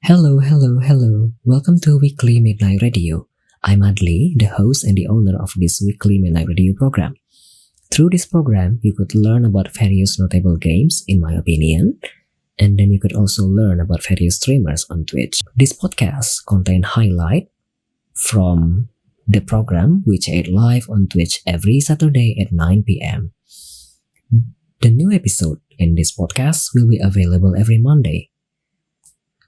Hello. Welcome to Weekly Midnight Radio. I'm Adli, the host and the owner of this Weekly Midnight Radio program. Through this program, you could learn about various notable games, in my opinion, and then you could also learn about various streamers on Twitch. This podcast contains highlight from the program which aired live on Twitch every Saturday at 9 p.m. The new episode in this podcast will be available every Monday.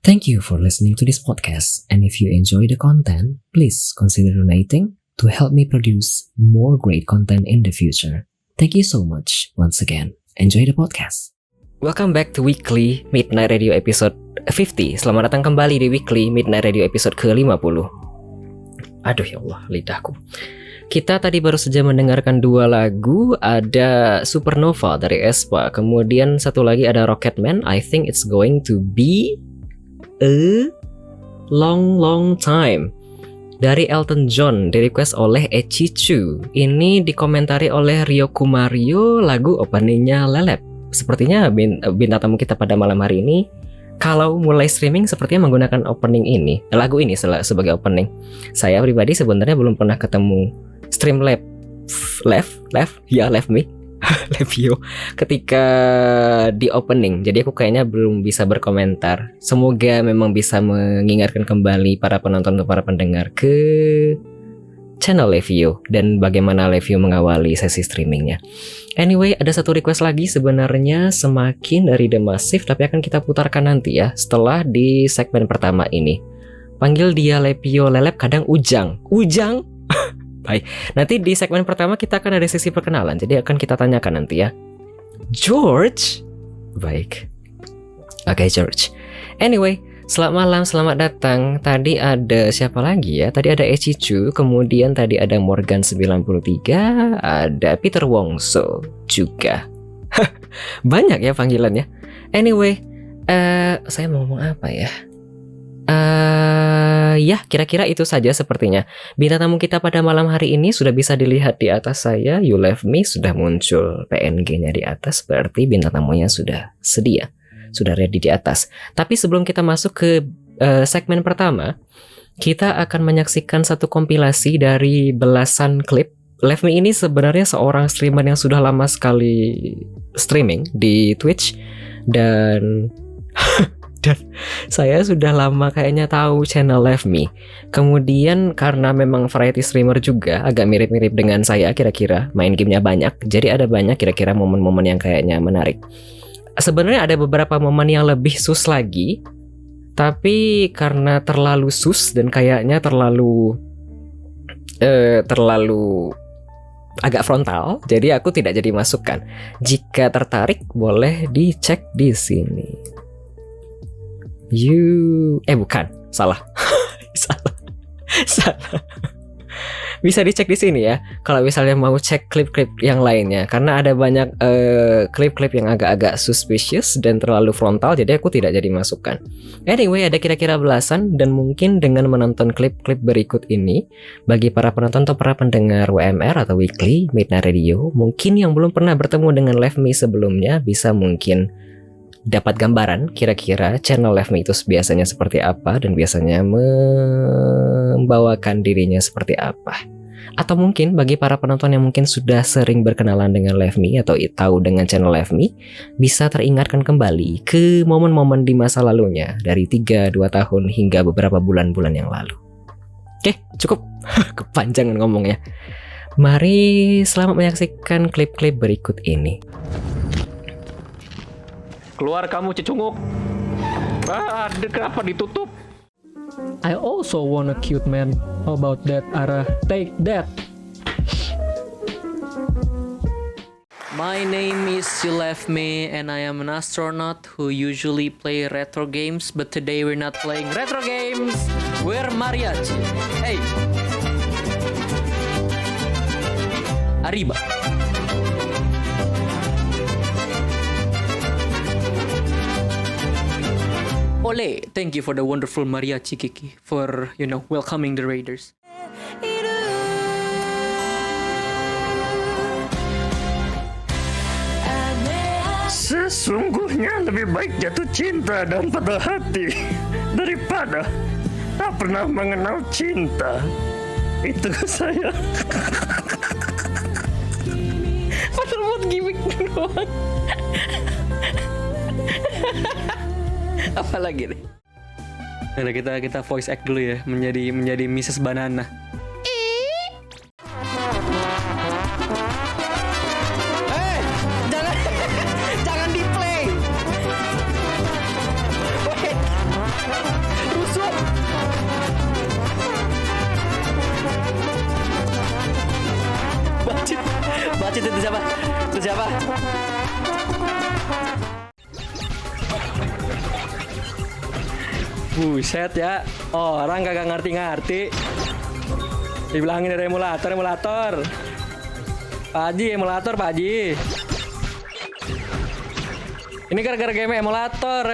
Thank you for listening to this podcast, and if you enjoy the content, please consider donating to help me produce more great content in the future. Thank you so much once again. Enjoy the podcast. Welcome back to Weekly Midnight Radio episode 50. Selamat datang kembali di Weekly Midnight Radio episode ke-50. Aduh ya Allah, lidahku. Kita tadi baru saja mendengarkan dua lagu, ada Supernova dari aespa, kemudian satu lagi ada Rocketman, I think it's going to be a long time, dari Elton John, di request oleh Echichu. Ini dikomentari oleh Rio Kumario, lagu openingnya Lelep. Sepertinya bintang tamu kita pada malam hari ini, kalau mulai streaming sepertinya menggunakan opening ini, lagu ini sebagai opening. Saya pribadi sebenarnya belum pernah ketemu stream left me Levio ketika di opening, jadi aku kayaknya belum bisa berkomentar. Semoga memang bisa mengingatkan kembali para penonton atau para pendengar ke channel Levio dan bagaimana Levio mengawali sesi streamingnya. Anyway, ada satu request lagi sebenarnya semakin dari The Massive, tapi akan kita putarkan nanti ya setelah di segmen pertama ini. Panggil dia Levio Lelep, kadang Ujang Baik, nanti di segmen pertama kita akan ada sesi perkenalan, jadi akan kita tanyakan nanti ya. George? Baik. Oke, George. Anyway, selamat malam, selamat datang. Tadi ada siapa lagi ya? Tadi ada Echichu, kemudian tadi ada Morgan 93, ada Peter Wongso juga. Banyak ya panggilannya. Anyway, saya mau ngomong apa ya? Ya, kira-kira itu saja sepertinya. Bintang tamu kita pada malam hari ini sudah bisa dilihat di atas saya. You Love Me sudah muncul PNG-nya di atas, berarti bintang tamunya sudah sedia, sudah ready di atas. Tapi sebelum kita masuk ke segmen pertama, kita akan menyaksikan satu kompilasi dari belasan klip. Love Me ini sebenarnya seorang streamer yang sudah lama sekali streaming di Twitch, dan saya sudah lama kayaknya tahu channel Love Me. Kemudian karena memang variety streamer juga, agak mirip-mirip dengan saya kira-kira, main gamenya banyak, jadi ada banyak kira-kira momen-momen yang kayaknya menarik. Sebenarnya ada beberapa momen yang lebih sus lagi, tapi karena terlalu sus dan kayaknya terlalu agak frontal, jadi aku tidak jadi masukkan. Jika tertarik boleh dicek di sini. Bukan, salah. Bisa dicek di sini ya. Kalau misalnya mau cek klip-klip yang lainnya, karena ada banyak klip-klip yang agak-agak suspicious dan terlalu frontal, jadi aku tidak jadi masukkan. Anyway, ada kira-kira belasan, dan mungkin dengan menonton klip-klip berikut ini, bagi para penonton atau para pendengar WMR atau Weekly Midnight Radio, mungkin yang belum pernah bertemu dengan Love Me sebelumnya, bisa mungkin dapat gambaran kira-kira channel Love Me itu biasanya seperti apa dan biasanya membawakan dirinya seperti apa. Atau mungkin bagi para penonton yang mungkin sudah sering berkenalan dengan Love Me atau tahu dengan channel Love Me, bisa teringatkan kembali ke momen-momen di masa lalunya dari 3-2 tahun hingga beberapa bulan-bulan yang lalu. Oke, cukup kepanjangan ngomongnya. Mari selamat menyaksikan klip-klip berikut ini. Keluar kamu cecunguk. Kenapa ditutup? I also want a cute man. How about that, Ara? Take that. My name is You Left Me and I am an astronaut who usually play retro games, but today we're not playing retro games. We're mariachi. Hey. Arriba. Ole, thank you for the wonderful mariachi, Kiki, for, welcoming the Raiders. Sesungguhnya lebih baik jatuh cinta dan patah hati daripada ada, tak pernah mengenal cinta. Itu saya. Padahal buat gimmick doang. Apa lagi nih? Nah, kita voice act dulu ya, menjadi Mrs. Banana. Jangan di play. Wait. Rusuh. Bacit itu siapa? Itu siapa? Buset ya, orang kagak ngerti-ngerti. Dibilangin ada emulator. Pak Haji, emulator Pak Haji. Ini gara-gara game emulator.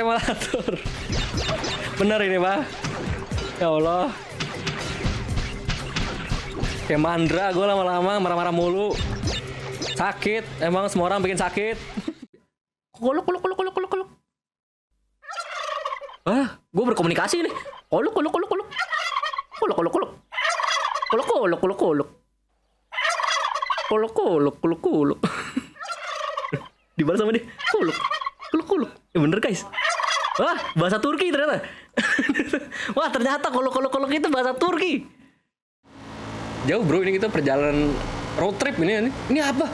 Bener ini Pak. Ya Allah. Kayak mandra gue lama-lama marah-marah mulu. Sakit, emang semua orang bikin sakit. Kolok. Gue berkomunikasi nih. Kolok. Dibalas sama dia. Kolok. Ya bener guys. Wah, bahasa Turki ternyata. Wah, ternyata kolok itu bahasa Turki. Jauh bro, ini kita perjalanan road trip ini. Ini apa?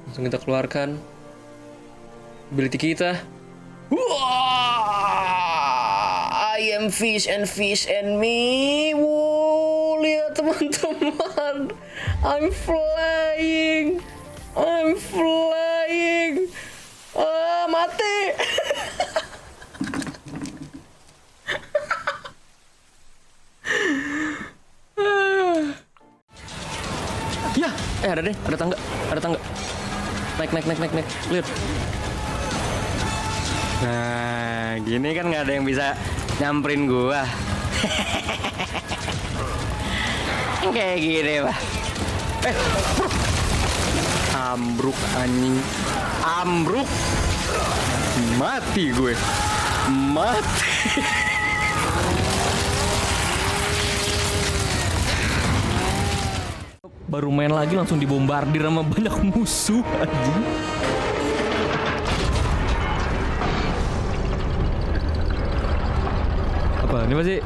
Langsung kita keluarkan ability kita. I am fish and me. Wow, lihat teman-teman. I'm flying. Mati. Ya, ada tangga. Naik. Lihat. Nah, gini kan nggak ada yang bisa nyamperin gua. Kayak gini, Pak. Ambruk anjing. Mati gue. Baru main lagi langsung dibombardir sama banyak musuh anjing. Apa ini masih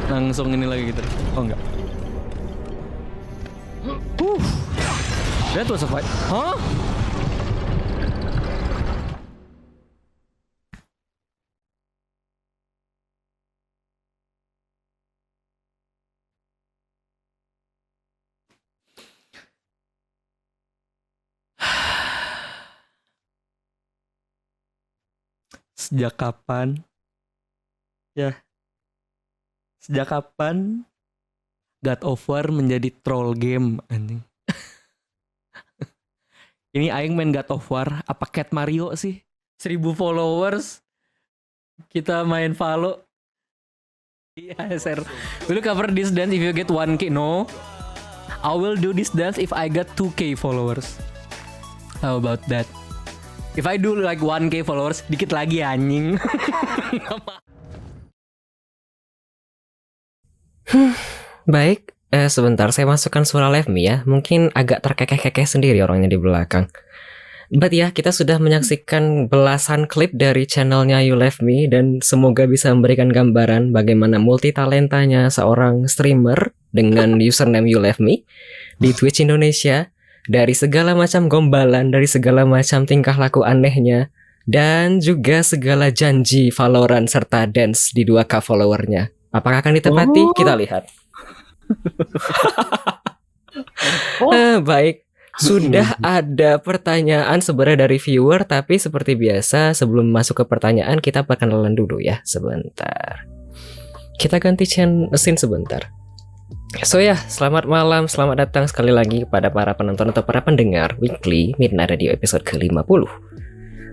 langsung ini lagi gitu? Oh enggak. That was a fight. Huh? Sejak kapan? Ya. Sejak kapan God of War menjadi troll game anjing? Ini aing main God of War apa Cat Mario sih? 1000 followers kita main Valo. Iya, sir. Will you cover this dance if you get 1k? No. I will do this dance if I got 2k followers. How about that? If I do like 1k followers, dikit lagi anjing. Baik, sebentar saya masukkan suara Left Me ya. Mungkin agak terkekeh-kekeh sendiri orangnya di belakang. But ya, kita sudah menyaksikan belasan klip dari channelnya You Left Me dan semoga bisa memberikan gambaran bagaimana multitalentanya seorang streamer dengan username You Left Me di Twitch Indonesia, dari segala macam gombalan, dari segala macam tingkah laku anehnya, dan juga segala janji Valorant serta dance di 2K followernya. Apakah akan ditepati? Kita lihat. Baik. Sudah ada pertanyaan sebenarnya dari viewer, tapi seperti biasa sebelum masuk ke pertanyaan kita perkenalan dulu ya sebentar. Kita ganti scene sebentar. So ya, selamat malam, selamat datang sekali lagi kepada para penonton atau para pendengar Weekly Midnight Radio episode ke-50.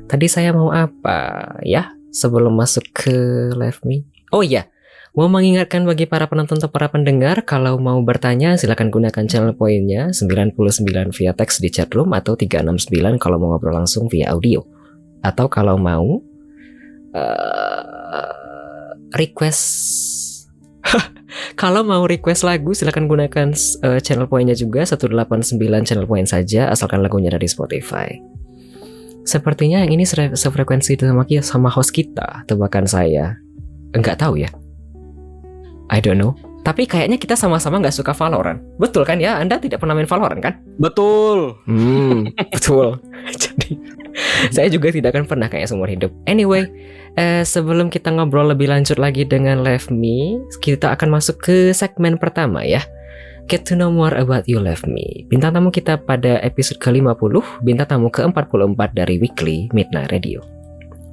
Tadi saya mau apa ya sebelum masuk ke Live Me? Oh iya, Mau mengingatkan bagi para penonton atau para pendengar, kalau mau bertanya silakan gunakan channel poinnya 99 via teks di chatroom atau 369 kalau mau ngobrol langsung via audio. Atau kalau mau request kalau mau request lagu silakan gunakan channel poinnya juga 189 channel poin saja asalkan lagunya dari Spotify. Sepertinya yang ini sefrekuensi sama host kita, tebakan saya. Enggak tahu ya. I don't know. Tapi kayaknya kita sama-sama nggak suka Valorant. Betul kan ya? Anda tidak pernah main Valorant kan? Betul. Betul. Jadi saya juga tidak akan pernah kayak seumur hidup. Anyway, sebelum kita ngobrol lebih lanjut lagi dengan Left Me, kita akan masuk ke segmen pertama ya. Get to know more about you, Left Me. Bintang tamu kita pada episode ke-50, bintang tamu ke-44 dari Weekly Midnight Radio.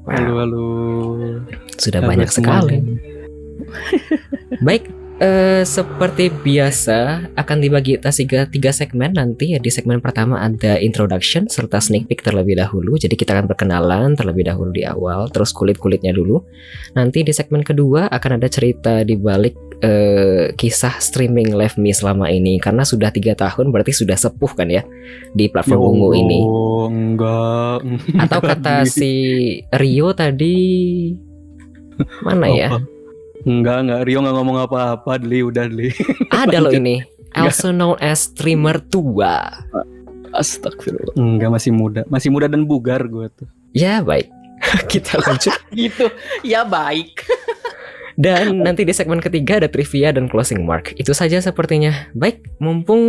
Wow. Halo. Sudah banyak sekali. Baik, seperti biasa akan dibagi atas tiga segmen nanti ya. Di segmen pertama ada introduction serta sneak peek terlebih dahulu. Jadi kita akan perkenalan terlebih dahulu di awal, terus kulit-kulitnya dulu. Nanti di segmen kedua akan ada cerita di balik kisah streaming Left Me selama ini. Karena sudah 3 tahun berarti sudah sepuh kan ya di platform ungu ini. Enggak. Atau kata si Rio tadi mana ya? Enggak, Rio nggak ngomong apa-apa, Dli, udah Dli. Ada loh ini, also known as streamer tua. Astagfirullah. Enggak, masih muda dan bugar gue tuh. Ya baik, kita lanjut. Gitu, ya baik. Dan nanti di segmen ketiga ada trivia dan closing mark. Itu saja sepertinya. Baik, mumpung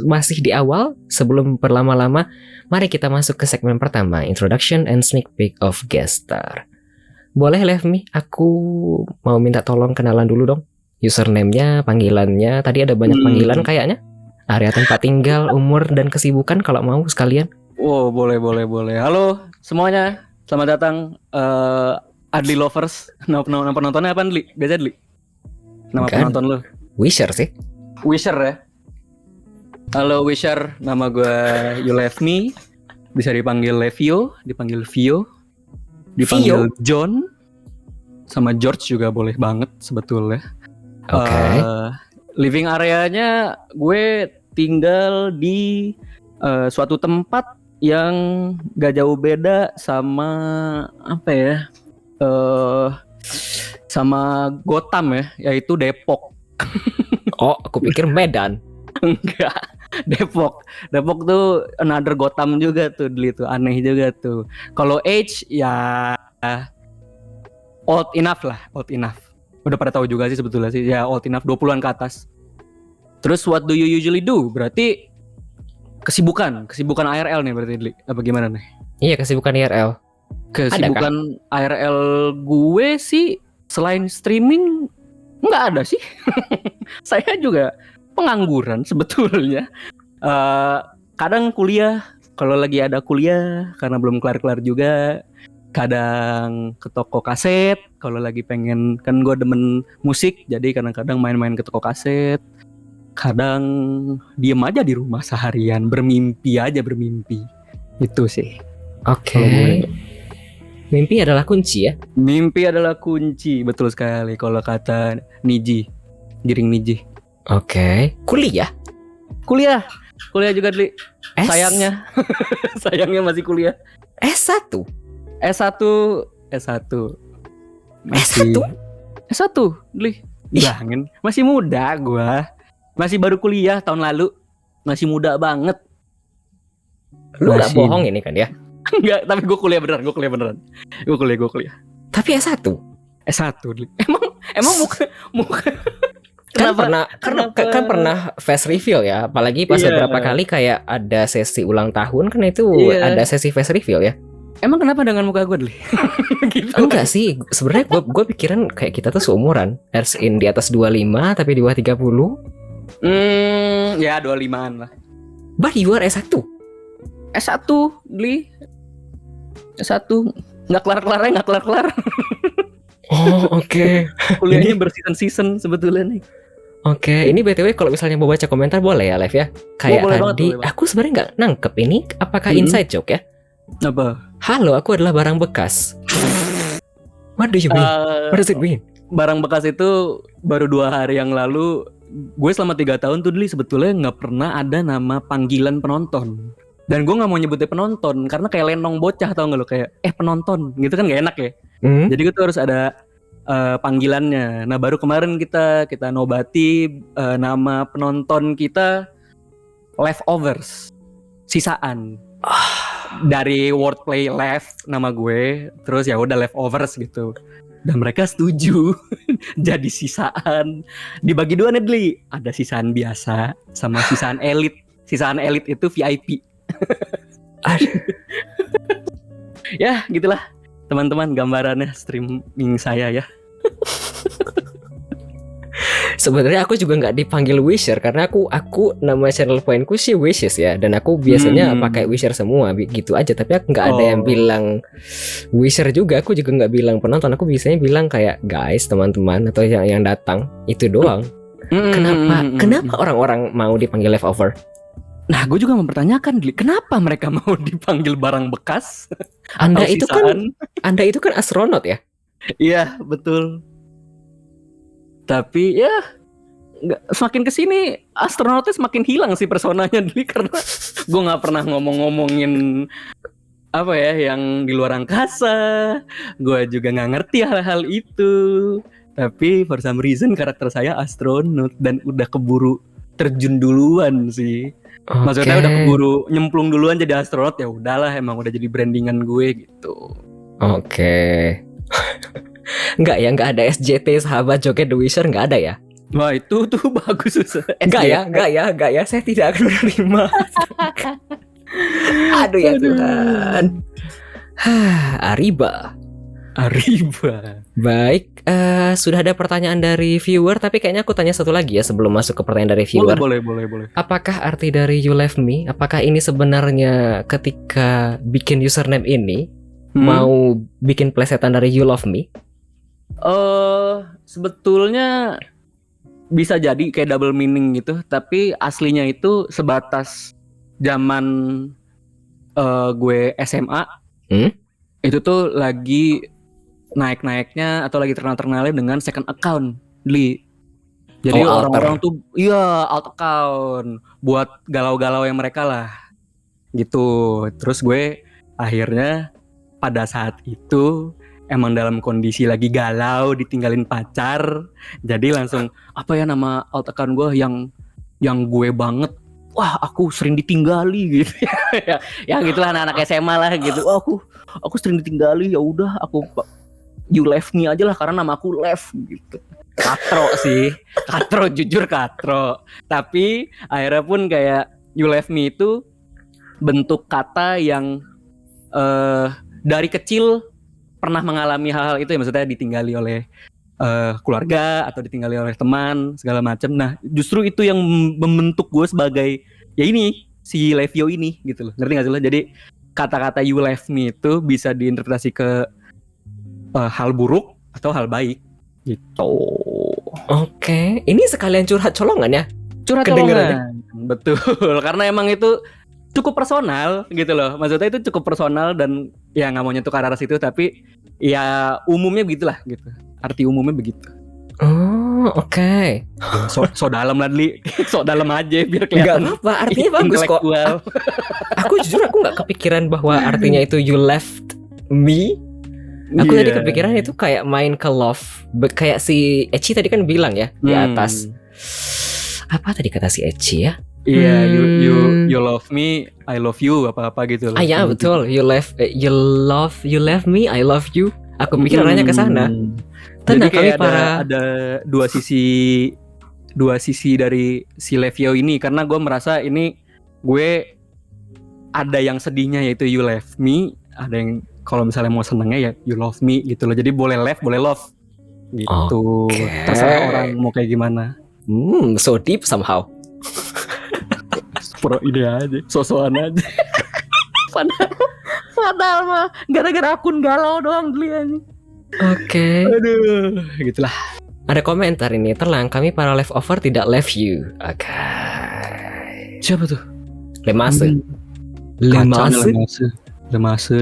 masih di awal, sebelum berlama-lama, mari kita masuk ke segmen pertama, introduction and sneak peek of guest star. Boleh Left Me, aku mau minta tolong kenalan dulu dong. Username-nya, panggilannya, tadi ada banyak panggilan kayaknya. Area tempat tinggal, umur, dan kesibukan kalau mau sekalian. Oh, boleh. Halo semuanya, selamat datang Adli Lovers. Nama penontonnya apa, Dli? Biasa Dli? Nama Bukan. penonton lu? Wisher sih. Wisher ya? Halo Wisher, nama gue You Left Me. Bisa dipanggil Levio, dipanggil Vio, dipanggil John, sama George juga boleh banget sebetulnya. Oke. Living areanya gue tinggal di suatu tempat yang gak jauh beda sama apa ya? Sama Gotham ya, yaitu Depok. Oh, aku pikir Medan. Enggak, Depok tuh another Gotham juga tuh, Dli tuh aneh juga tuh. Kalau age ya old enough. Udah pada tahu juga sih sebetulnya sih, ya old enough 20-an ke atas. Terus what do you usually do? Berarti kesibukan IRL nih berarti, Dli. Apa gimana nih? Iya, kesibukan IRL. Kesibukan IRL gue sih selain streaming nggak ada sih. Saya juga pengangguran sebetulnya. Kadang kuliah, kalau lagi ada kuliah karena belum kelar-kelar juga. Kadang ke toko kaset, kalau lagi pengen, kan gue demen musik, jadi kadang-kadang main-main ke toko kaset. Kadang diem aja di rumah seharian, bermimpi. Itu sih. Oke. Mimpi adalah kunci ya? Mimpi adalah kunci, betul sekali kalau kata Giring Niji. Oke. Kuliah Kuliah juga, Dli. Sayangnya masih kuliah. S1. S1. S1, Dli. Jangan, masih muda gua. Masih baru kuliah tahun lalu. Masih muda banget. Masih. Lu gak bohong ini kan ya? Enggak, tapi gue kuliah beneran. Gue kuliah. Tapi S1. Dli. Emang muka Kan pernah face reveal ya, apalagi pas beberapa kali kayak ada sesi ulang tahun kan itu ada sesi face reveal ya. Emang kenapa dengan muka gue, Dli? Gitu. Enggak sih, sebenarnya gue pikiran kayak kita tuh seumuran, as in di atas 25 tapi di bawah 30. Ya 25-an lah. But you are S1. S1, Dli. S1 nggak kelar. Oh, oke. Kuliahnya berseason sebetulnya nih. Oke, ini BTW kalau misalnya mau baca komentar boleh ya live ya. Kayak boleh tadi banget. aku sebenarnya nggak nangkep ini apakah inside joke ya. Apa? Halo, aku adalah barang bekas. What do you mean? Eh, What does it mean? Barang bekas itu baru 2 hari yang lalu. Gue selama 3 tahun tuh Dli sebetulnya nggak pernah ada nama panggilan penonton. Dan gue nggak mau nyebutnya penonton karena kayak lenong bocah, tau nggak lo, kayak penonton gitu kan gak enak ya. Jadi gue tuh harus ada panggilannya. Nah baru kemarin kita nobati nama penonton kita leftovers, sisaan. Dari wordplay left nama gue, terus ya udah leftovers gitu. Dan mereka setuju jadi sisaan. Dibagi 2 nih Dli. Ada sisaan biasa sama sisaan elit. Sisaan elit itu VIP. Ya gitulah teman-teman gambarannya streaming saya ya. Sebenarnya aku juga nggak dipanggil Wisher karena aku nama channel poinku sih Wishes ya, dan aku biasanya pakai Wisher semua gitu aja, tapi aku nggak ada yang bilang Wisher juga. Aku juga nggak bilang penonton, aku biasanya bilang kayak guys, teman-teman, atau yang datang itu doang. Kenapa orang-orang mau dipanggil leftover? Nah, gue juga mempertanyakan, kenapa mereka mau dipanggil barang bekas? Anda itu kan astronot ya? Iya, betul. Tapi ya semakin kesini astronotnya semakin hilang sih personanya Dli, karena gue nggak pernah ngomongin apa ya yang di luar angkasa. Gue juga nggak ngerti hal-hal itu. Tapi for some reason karakter saya astronot dan udah keburu terjun duluan sih. Maksudnya udah keburu nyemplung duluan jadi astronot, ya udahlah, emang udah jadi brandingan gue gitu. Oke. Nggak ada SJT sahabat joget The Wisher, nggak ada ya? Wah itu tuh bagus. Nggak ya, saya tidak akan menerima. Aduh ya Tuhan. Ariba. Baik, sudah ada pertanyaan dari viewer, tapi kayaknya aku tanya satu lagi ya sebelum masuk ke pertanyaan dari viewer. Boleh. Apakah arti dari You Love Me? Apakah ini sebenarnya ketika bikin username ini mau bikin plesetan dari You Love Me? Sebetulnya bisa jadi kayak double meaning gitu, tapi aslinya itu sebatas zaman gue SMA. Itu tuh lagi naik-naiknya atau lagi terkenal-terkenalnya dengan second account, Dli. Jadi orang-orang tuh alt account buat galau-galau yang mereka lah gitu. Terus gue akhirnya pada saat itu emang dalam kondisi lagi galau, ditinggalin pacar, jadi langsung apa ya nama alt account gue yang gue banget. Wah, aku sering ditinggali gitu. Ya gitulah anak-anak SMA lah gitu. Wah, aku sering ditinggali, ya udah aku You Left Me aja lah karena nama aku Left gitu. Jujur katro. Tapi akhirnya pun kayak You Left Me itu bentuk kata yang dari kecil pernah mengalami hal-hal itu ya, maksudnya ditinggali oleh keluarga atau ditinggali oleh teman segala macam. Nah, justru itu yang membentuk gue sebagai ya ini si Levio ini gitu loh. Ngerti nggak sih lo? Jadi kata-kata You Left Me itu bisa diinterpretasi ke hal buruk atau hal baik gitu. Oke, ini sekalian curhat colongan ya? Curhat colongan, betul. Karena emang itu cukup personal gitu loh. Maksudnya itu cukup personal dan ya nggak mau nyentuh ke arah situ, tapi ya umumnya begitulah gitu. Arti umumnya begitu. Oh, oke. So dalam lah Dli. So dalam aja biar kelihatan. Enggak apa, artinya bagus kok. Aku jujur nggak kepikiran bahwa artinya itu You Left Me. Aku tadi kepikiran itu kayak main ke love, kayak si Ecchi tadi kan bilang ya di atas. Apa tadi kata si Ecchi ya? Iya, you love me, I love you, apa gitu loh. Ah ya betul, you left me, I love you. Aku pikir arahnya ke sana. Jadi kayak ada dua sisi dari si Levio ini, karena gue merasa ini gue ada yang sedihnya yaitu you left me, ada yang kalau misalnya mau senengnya ya you love me gitu loh. Jadi boleh left, boleh love gitu. Okay. Terserah orang mau kayak gimana. So deep somehow. Pro ide aja, sosokan aja. Padahal mah gara-gara akun galau doang beliannya. Oke. Aduh, gitulah. Ada komentar ini, tenang, kami para leftover tidak left you. Oke. Siapa tuh? Lemase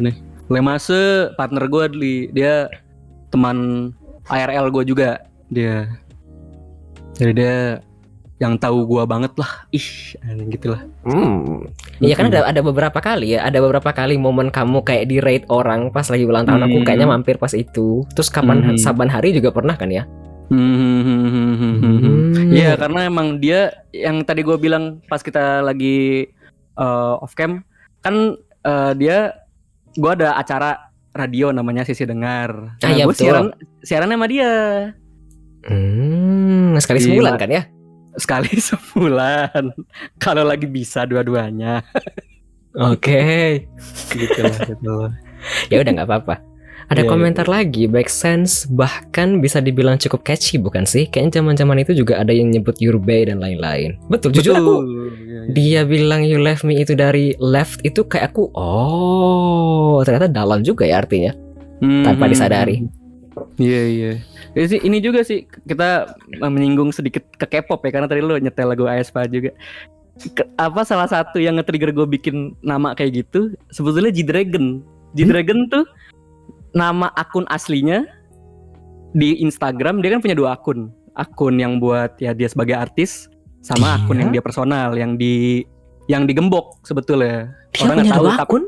nih. Lemase partner gue Dli. Dia teman IRL gue juga dia. Jadi dia yang tahu gue banget lah, gitu lah. Iya kan ada beberapa kali ya, ada beberapa kali momen kamu kayak di raid orang pas lagi ulang tahun. Aku kayaknya mampir pas itu. Terus kapan saban hari juga pernah kan ya? Iya, karena emang dia yang tadi gue bilang pas kita lagi off cam kan gue ada acara radio namanya Sisi Dengar. Iya, gue betul. siaran sama dia. Sekali sebulan kan ya? Sekali sebulan. Kalau lagi bisa dua-duanya. Oke. Gitu lah. Ya udah nggak apa-apa. Ada komentar lagi, Back Sense bahkan bisa dibilang cukup catchy bukan sih? Kayaknya zaman-zaman itu juga ada yang nyebut Your Bay dan lain-lain. Betul, jujur aku. Dia bilang You Left Me itu dari left itu kayak aku, ternyata dalam juga ya artinya. Tanpa disadari. Iya. Ini juga sih kita menyinggung sedikit ke K-pop ya, karena tadi lo nyetel lagu aespa juga. Salah satu yang nge-trigger gue bikin nama kayak gitu sebetulnya G-Dragon. G-Dragon tuh nama akun aslinya di Instagram. Dia kan punya 2 akun. Akun yang buat ya dia sebagai artis, sama akun yang dia personal yang digembok sebetulnya. Dia orang punya 2 akun?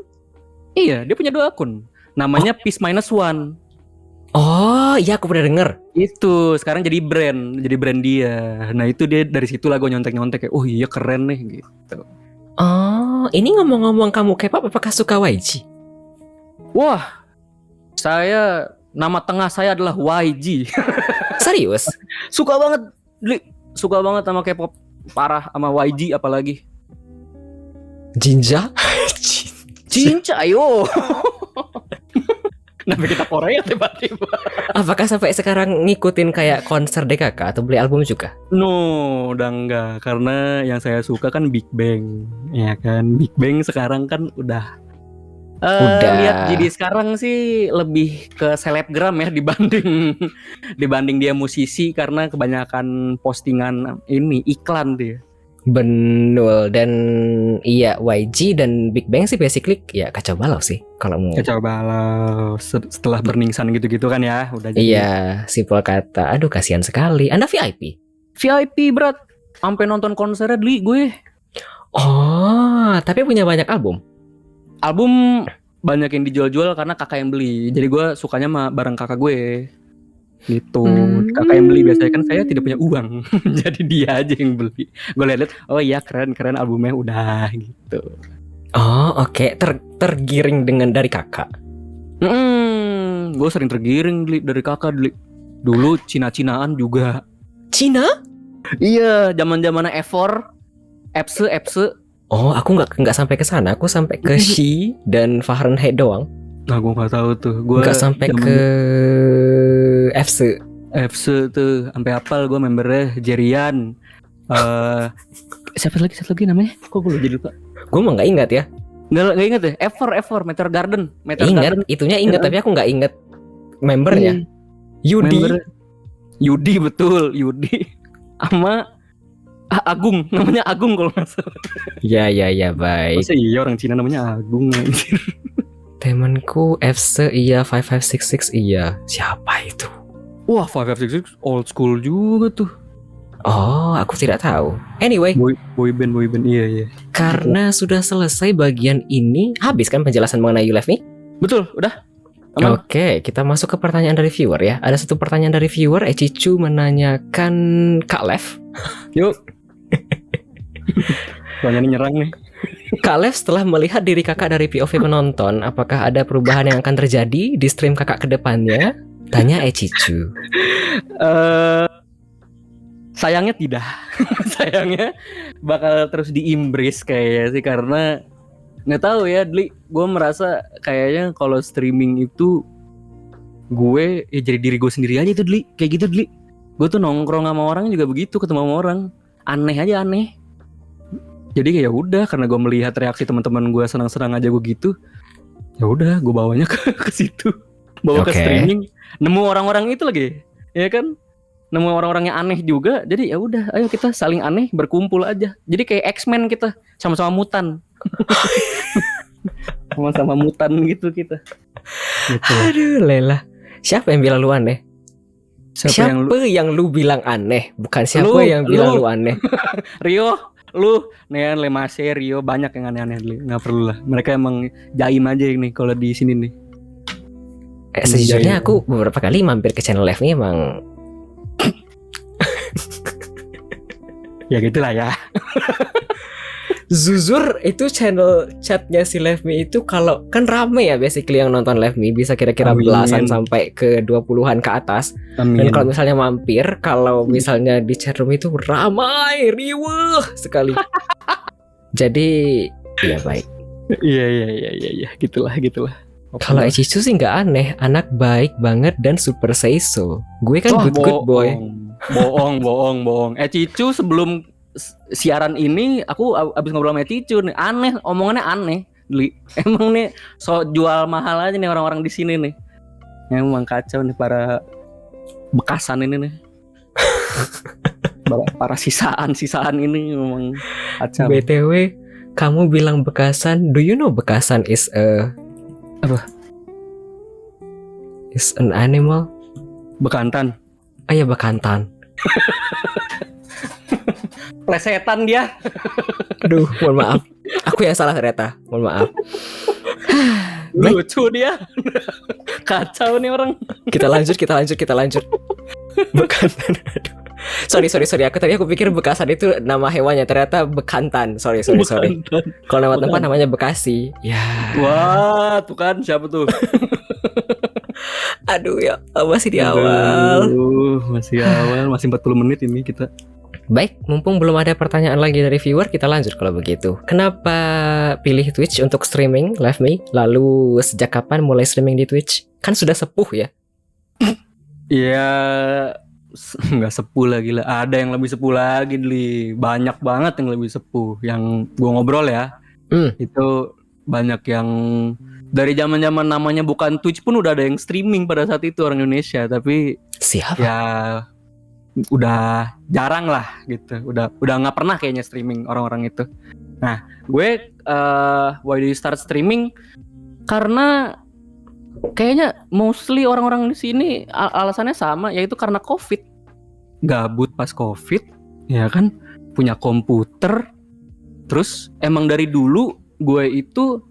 Iya, dia punya 2 akun. Namanya Peace Minus One. Oh iya, aku pernah denger. Itu sekarang jadi brand dia. Nah itu dia, dari situlah gue nyontek kayak, oh iya keren nih gitu. Oh, ini ngomong-ngomong kamu K-pop, apakah suka YG? Wah, nama tengah saya adalah YG. Serius? Suka banget sama K-pop, parah, sama YG apalagi. Jinja? Jinja, ayo. Kenapa kita Korea tiba-tiba? Apakah sampai sekarang ngikutin kayak konser DKK atau beli album juga? No, udah enggak. Karena yang saya suka kan Big Bang. Ya kan, Big Bang sekarang kan udah. Lihat jadi sekarang sih lebih ke selebgram ya dibanding dia musisi, karena kebanyakan postingan ini iklan dia. Betul, dan iya YG dan Big Bang sih basically ya kacau balau sih kalau mau. Kacau balau setelah berningsan gitu-gitu kan ya, udah jadi. Iya, simpel kata. Aduh kasihan sekali. Anda VIP? VIP berat, sampai nonton konsernya gue. Oh, tapi punya banyak album. Album banyak yang dijual-jual karena kakak yang beli. Jadi gue sukanya sama bareng kakak gue. Gitu. Kakak yang beli, biasanya kan saya tidak punya uang. Jadi dia aja yang beli. Gue lihat, oh iya keren albumnya, udah gitu. Oh oke. Tergiring dari kakak. Gue sering tergiring dari kakak. Dulu Cina-Cinaan juga. Cina? Iya, zaman-zamannya F4, Epse. Oh, aku nggak sampai ke sana. Aku sampai ke Xi dan Fahrenheit doang. Nah, gue nggak tahu tuh. Gue nggak sampai ke FC tuh sampai hafal gue membernya Jerian. Siapa lagi namanya? Kok gue jadi lupa? Gue mah nggak ingat ya. Nggak ingat ya. F4 Meteor Garden. Ingat, itunya ingat tapi aku nggak ingat membernya. Yudi betul, Yudi. Sama Agung, namanya Agung kalau nggak salah. Ya baik. Masa iya orang Cina namanya Agung anjir. Temanku FC iya, 5566 iya. Siapa itu? Wah, 5566 old school juga tuh. Oh, aku tidak tahu. Anyway, boyband iya. Karena sudah selesai bagian ini, habis kan penjelasan mengenai You Left Me? Betul, udah. Aman. Oke, kita masuk ke pertanyaan dari viewer ya. Ada satu pertanyaan dari viewer, Echichu menanyakan Kak Lev. Yuk. Pertanyaannya nyerang nih. Kak Lev, setelah melihat diri kakak dari POV penonton, apakah ada perubahan yang akan terjadi di stream kakak ke depannya? Tanya Echichu. Sayangnya tidak. Sayangnya bakal terus di-embrace kayaknya sih, karena nggak tahu ya, Dli. Gue merasa kayaknya kalau streaming itu gue ya jadi diri gue sendiri aja tuh, Dli. Kayak gitu, Dli. Gue tuh nongkrong sama orang juga begitu, ketemu sama orang aneh. Jadi kayak udah, karena gue melihat reaksi teman-teman gue senang-senang aja gue gitu. Ya udah, gue bawanya ke situ. Bawa ke streaming, nemu orang-orang itu lagi. Ya kan? Nemu orang-orang yang aneh juga. Jadi ya udah, ayo kita saling aneh berkumpul aja. Jadi kayak X-Men kita, sama-sama mutan. Sama-sama mutan gitu kita. Gitu. Aduh, lelah. Siapa yang bilang lu aneh? Siapa yang lu bilang aneh? Bukan siapa yang bilang lu aneh. Rio, lu Nean, Lemase, Rio banyak yang aneh-aneh dulu. Nggak perlu lah. Mereka emang jaim aja nih kalau di sini nih. Sejujurnya aku beberapa kali mampir ke channel live nih emang. Ya gitulah ya. Jujur itu channel chatnya si Live Me itu kalau kan rame ya basically yang nonton Live Me bisa kira-kira Amin. belasan sampai ke 20-an ke atas. Amin. Dan kalau misalnya mampir, kalau misalnya di chatroom itu ramai, riweuh sekali. Jadi ya baik. Iya, gitulah. Kalau Echichu sih nggak aneh, anak baik banget dan super say so. Gue kan good boy. Bohong. Cicu sebelum siaran ini aku abis ngobrol sama Cicu nih, aneh, omongannya aneh. Emang nih so jual mahal aja nih orang-orang di sini nih. Emang kacau nih para bekasan ini nih. para sisaan ini memang kacau. BTW, kamu bilang bekasan, do you know bekasan is is an animal? Bekantan. Ah ya, bekantan. Plesetan dia. Aduh, mohon maaf. Aku yang salah ternyata. Mohon maaf. Lucu dia. Kacau nih orang. Kita lanjut. Bekantan. Aduh. Sorry. Aku pikir bekasan itu nama hewannya, ternyata bekantan. Sorry. Kalau nama tempat namanya Bekasi. Ya. Wah, tuh kan siapa tuh? Aduh ya, masih di awal. Masih awal, masih 40 menit ini kita. Baik, mumpung belum ada pertanyaan lagi dari viewer, kita lanjut kalau begitu. Kenapa pilih Twitch untuk streaming Live Me? Lalu sejak kapan mulai streaming di Twitch? Kan sudah sepuh ya? Iya, nggak sepuh lagi lah. Ada yang lebih sepuh lagi, banyak banget yang lebih sepuh. Yang gua ngobrol ya, itu banyak yang dari zaman-zaman namanya bukan Twitch pun udah ada yang streaming pada saat itu orang Indonesia. Tapi siapa? Ya udah jarang lah gitu. Udah nggak pernah kayaknya streaming orang-orang itu. Nah, gue why do you start streaming? Karena kayaknya mostly orang-orang di sini alasannya sama, yaitu karena COVID. Gabut pas COVID, ya kan? Punya komputer. Terus emang dari dulu gue itu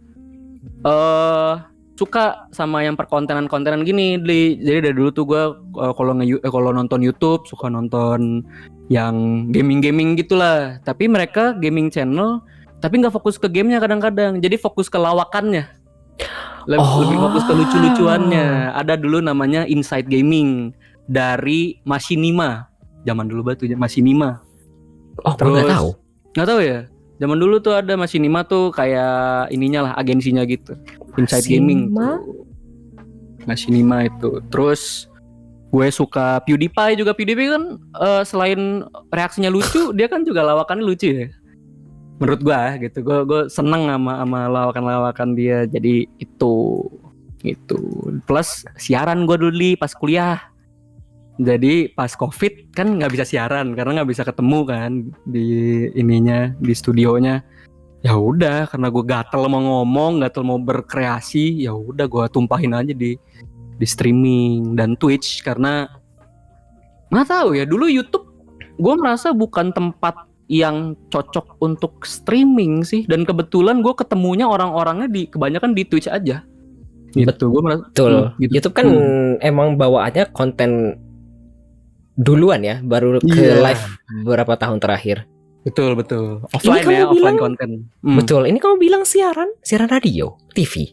suka sama yang perkontenan gini, jadi dari dulu tuh gue kalau nonton YouTube suka nonton yang gaming gitulah. Tapi mereka gaming channel, tapi nggak fokus ke gamenya kadang-kadang, jadi fokus ke lawakannya, lebih fokus ke lucu-lucuannya. Ada dulu namanya Inside Gaming dari Machinima, zaman dulu batu Machinima. Oh, gue nggak tahu ya. Zaman dulu tuh ada Machinima tuh kayak ininya lah, agensinya gitu. Inside Gaming tuh. Machinima itu. Terus gue suka PewDiePie juga. PewDiePie kan selain reaksinya lucu, dia kan juga lawakannya lucu ya. Menurut gue gitu. Gue seneng sama lawakan-lawakan dia. Jadi itu. Plus siaran gue dulu pas kuliah. Jadi pas COVID kan nggak bisa siaran karena nggak bisa ketemu kan di ininya, di studionya. Ya udah, karena gue gatel mau ngomong, gatel mau berkreasi, ya udah gue tumpahin aja di streaming dan Twitch. Karena nggak tahu ya, dulu YouTube gue merasa bukan tempat yang cocok untuk streaming sih. Dan kebetulan gue ketemunya orang-orangnya kebanyakan di Twitch aja. Gitu, gue merasa. Betul. Gitu. YouTube kan emang bawaannya konten duluan ya, baru ke live beberapa tahun terakhir. Betul. Offline ya, offline konten. Betul. Ini kamu bilang siaran radio, TV.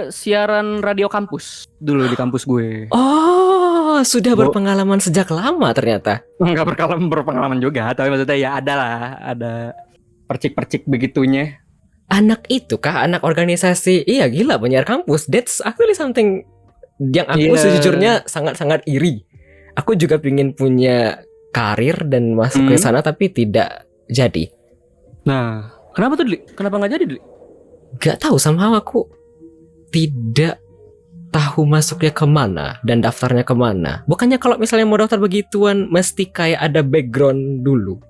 Siaran radio kampus dulu di kampus gue. Oh, sudah berpengalaman sejak lama ternyata. Enggak berpengalaman juga, tapi maksudnya ya ada percik-percik begitunya. Anak itu kah anak organisasi? Iya, gila, penyiar kampus. That's actually something yang aku sejujurnya sangat-sangat iri. Aku juga pengen punya karir dan masuk ke sana tapi tidak jadi. Nah, kenapa tuh, Dli? Kenapa nggak jadi, Dli? Gak tahu, somehow aku tidak tahu masuknya kemana dan daftarnya kemana. Bukannya kalau misalnya mau daftar begituan mesti kayak ada background dulu?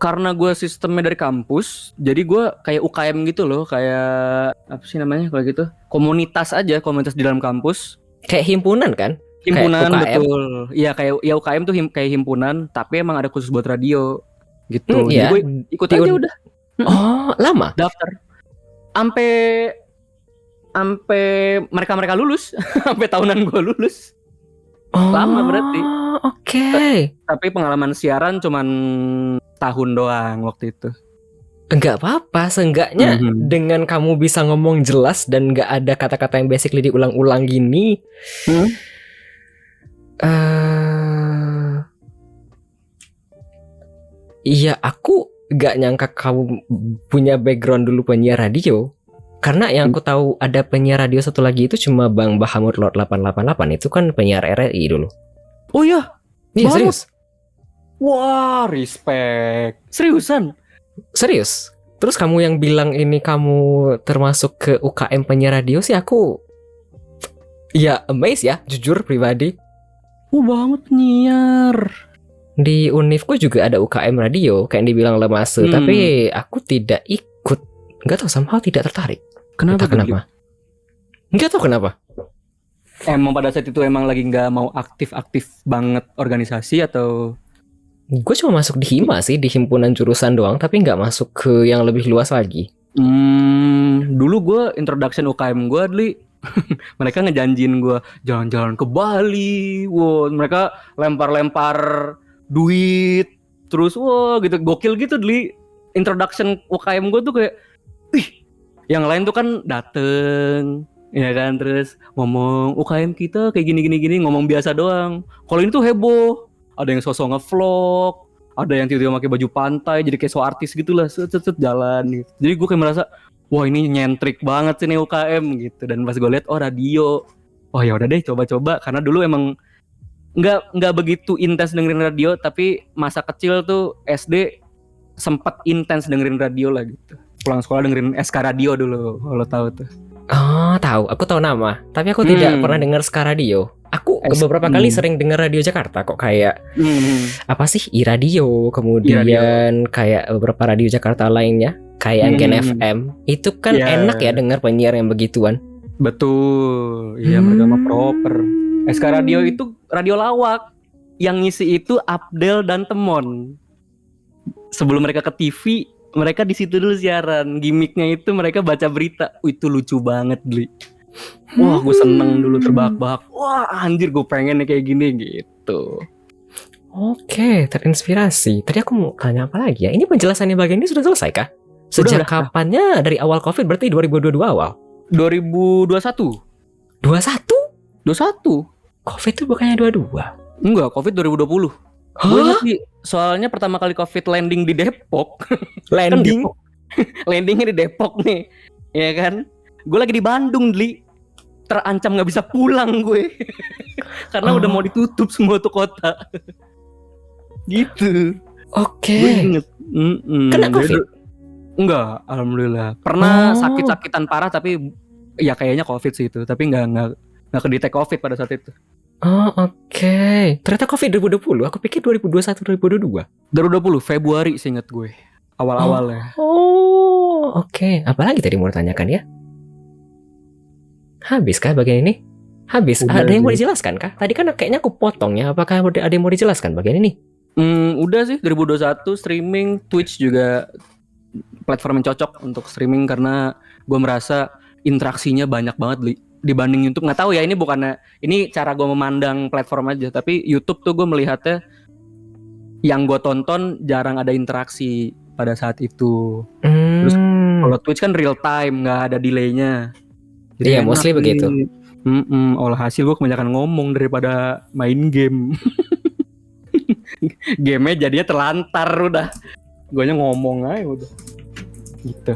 karena gue sistemnya dari kampus, jadi gue kayak UKM gitu loh, kayak apa sih namanya kalau gitu? Komunitas aja, komunitas di dalam kampus. Kayak himpunan kan? Himpunan, Kayak UKM. betul. Iya kayak ya UKM tuh kayak himpunan, tapi emang ada khusus buat radio gitu. Jadi Iya. gue ikut aja udah Oh, lama. daftar. Sampai mereka lulus, sampai tahunan gue lulus. Oh, Lama berarti. Oke. Tapi pengalaman siaran cuman tahun doang waktu itu. Enggak apa-apa, seenggaknya Mhm. dengan kamu bisa ngomong jelas dan enggak ada kata-kata yang basically diulang-ulang gini. Hmm? Iya, aku gak nyangka kamu punya background dulu penyiar radio. Karena yang aku tahu ada penyiar radio satu lagi itu cuma Bang Bahamut Lord 888. Itu kan penyiar RRI dulu. Oh iya, Iya, Bahamut? serius. wah respect. Seriusan? Serius. Terus kamu yang bilang ini kamu termasuk ke UKM penyiar radio sih aku ya amazed ya, jujur pribadi. Banget penyiar. Di Univku juga ada UKM radio kayak yang dibilang Lemase, tapi aku tidak ikut. Nggak tahu, somehow tidak tertarik. Kenapa? Entah kenapa. Nggak tahu kenapa. Emang pada saat itu emang lagi nggak mau aktif-aktif banget organisasi atau? Gue cuma masuk di HIMA sih, di himpunan jurusan doang, tapi nggak masuk ke yang lebih luas lagi. Dulu gue introduction UKM gue Dli. Mereka ngejanjiin gue jalan-jalan ke Bali. Wow, mereka lempar-lempar duit. Terus wow gitu, gokil gitu Dli. Introduction UKM gue tuh kayak, yang lain tuh kan dateng, ya kan, terus ngomong UKM kita kayak gini, ngomong biasa doang. Kalau ini tuh heboh. Ada yang sosok ngevlog, ada yang tiba-tiba pakai baju pantai, jadi kayak so artis gitu lah, set jalan gitu. Jadi gue kayak merasa, wah ini nyentrik banget sih nih UKM gitu. Dan pas gue lihat, oh radio, oh ya udah deh coba-coba. Karena dulu emang nggak begitu intens dengerin radio, tapi masa kecil tuh SD sempat intens dengerin radio lah gitu. Pulang sekolah dengerin SK Radio dulu, kalau tahu tuh. Oh, tahu. Aku tahu nama, tapi aku tidak pernah dengar Ska Radio. Aku beberapa kali sering dengar Radio Jakarta kok, kayak apa sih iRadio, kemudian kayak beberapa radio Jakarta lainnya, kayak Gen FM. Itu kan enak ya dengar penyiar yang begituan. Betul, iya mereka mah proper. SK Radio itu radio lawak, yang ngisi itu Abdel dan Temon. Sebelum mereka ke TV, mereka di situ dulu siaran. Gimiknya itu mereka baca berita. Itu lucu banget, Dli. Wah, gue seneng dulu terbahak-bahak. Wah, anjir gue pengen nih kayak gini gitu. Oke, terinspirasi. Tadi aku mau tanya apa lagi ya? Ini penjelasannya bagian ini sudah selesai kah? Sejak kapannya? Dari awal COVID berarti 2022 awal? 2021. 21? COVID tuh bukannya 22? Enggak, COVID 2020. Gue ingat sih, soalnya pertama kali COVID landing di Depok. Landing? Kan landingnya di Depok nih, ya kan? Gue lagi di Bandung, Dli. Terancam nggak bisa pulang gue. Karena udah mau ditutup semua tuh kota. Gitu. Oke. Gue inget. Kena COVID? Enggak, alhamdulillah. Pernah sakit-sakitan parah, tapi ya kayaknya COVID sih itu. Tapi nggak kedetek COVID pada saat itu. Oh, oke. Ternyata COVID 2020. Aku pikir 2021, 2022. 2020 Februari seinget gue. Awal-awalnya. Oh, oke. Apalagi tadi mau ditanyakan ya? Habis kah bagian ini? Habis. Udah ada yang mau sih. dijelaskan kah? Tadi kan kayaknya aku potong ya. Apakah ada yang mau dijelaskan bagian ini? Udah sih 2021 streaming. Twitch juga platform yang cocok untuk streaming karena gue merasa interaksinya banyak banget dibanding YouTube. Nggak tahu ya, ini bukannya, ini cara gue memandang platform aja, tapi YouTube tuh gue melihatnya yang gue tonton jarang ada interaksi pada saat itu. Terus kalau Twitch kan real time, nggak ada delaynya. Jadi Iya, enak mostly nih. begitu. Olah hasil gue kebanyakan ngomong daripada main game. Gamenya jadinya terlantar udah. Guanya ngomong aja udah. Gitu.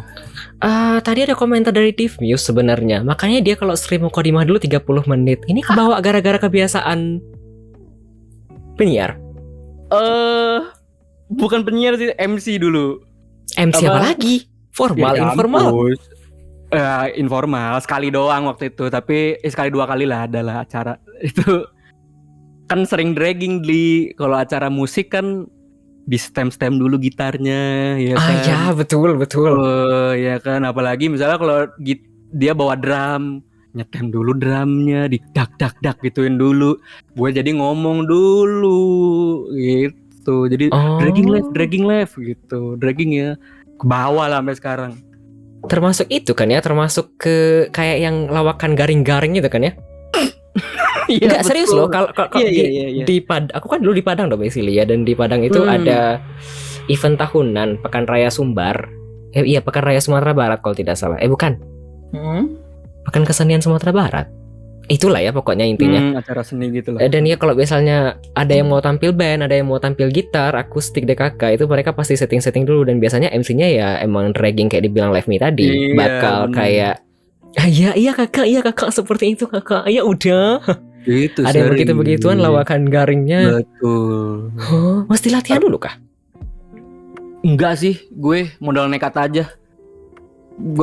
Tadi ada komentar dari Tifmuse sebenarnya. Makanya dia kalau stream Mukodimah dulu 30 menit. Ini kebawa gara-gara kebiasaan penyiar. Bukan penyiar sih, MC dulu. MC apa lagi? Formal, Ya, informal. kampus. Informal sekali doang waktu itu, tapi sekali dua kali lah adalah acara itu. Kan sering dragging di kalau acara musik kan di stem dulu gitarnya, ya kan? ya betul. Oh, ya kan, apalagi misalnya kalau dia bawa drum, nyetem dulu drumnya, di dak gituin dulu. Gue jadi ngomong dulu gitu. Jadi dragging left gitu. Dragging ya ke bawah lah sampai sekarang. Termasuk itu kan ya, termasuk ke kayak yang lawakan garing-garing gitu kan ya? Enggak serius loh, kalau Iya. di aku kan dulu di Padang dong basically ya, dan di Padang itu ada event tahunan Pekan Raya Sumbar. Iya, Pekan Raya Sumatera Barat kalau tidak salah. Bukan. Pekan Kesenian Sumatera Barat. Itulah ya pokoknya intinya. Acara seni gitu lah. Dan ya kalau misalnya ada yang mau tampil band, ada yang mau tampil gitar, akustik, DKK, itu mereka pasti setting dan biasanya MC-nya ya emang dragging kayak dibilang Live Me tadi. Iya, bakal kayak iya kakak seperti itu kakak. Ya udah. Gitu, ada yang begitu-begituan lawakan garingnya. Betul. Oh, mesti latihan dulu kah? Enggak sih, gue modal nekat aja.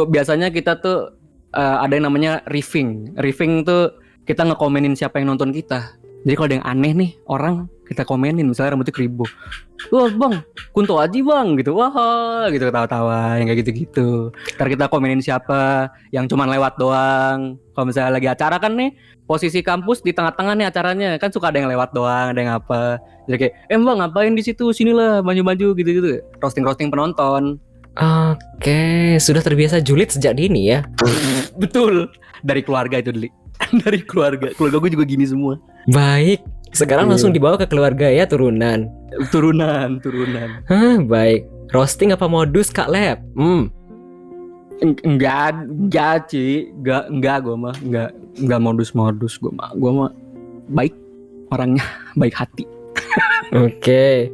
Biasanya kita tuh ada yang namanya riffing. Riffing tuh kita ngekomenin siapa yang nonton kita. Jadi kalau ada yang aneh nih orang, kita komenin, misalnya rambutnya keribu. Wah bang, Kunto Aji bang gitu. Wah gitu, ketawa-tawa yang kayak gitu-gitu. Ntar kita komenin siapa yang cuman lewat doang. Kalau misalnya lagi acara kan nih, posisi kampus di tengah-tengah nih acaranya, kan suka ada yang lewat doang, ada yang apa. Jadi kayak, bang ngapain di situ, sinilah maju-maju gitu-gitu. Roasting penonton. Oke, sudah terbiasa julid sejak dini ya. Betul. Dari keluarga itu, Deli. Dari keluarga gue juga gini semua. Baik, sekarang langsung dibawa ke keluarga ya, turunan. Baik. Roasting apa modus Kak Lab? Enggak, Ci. Enggak gue mah. Enggak modus gue mah baik orangnya, baik hati. Oke.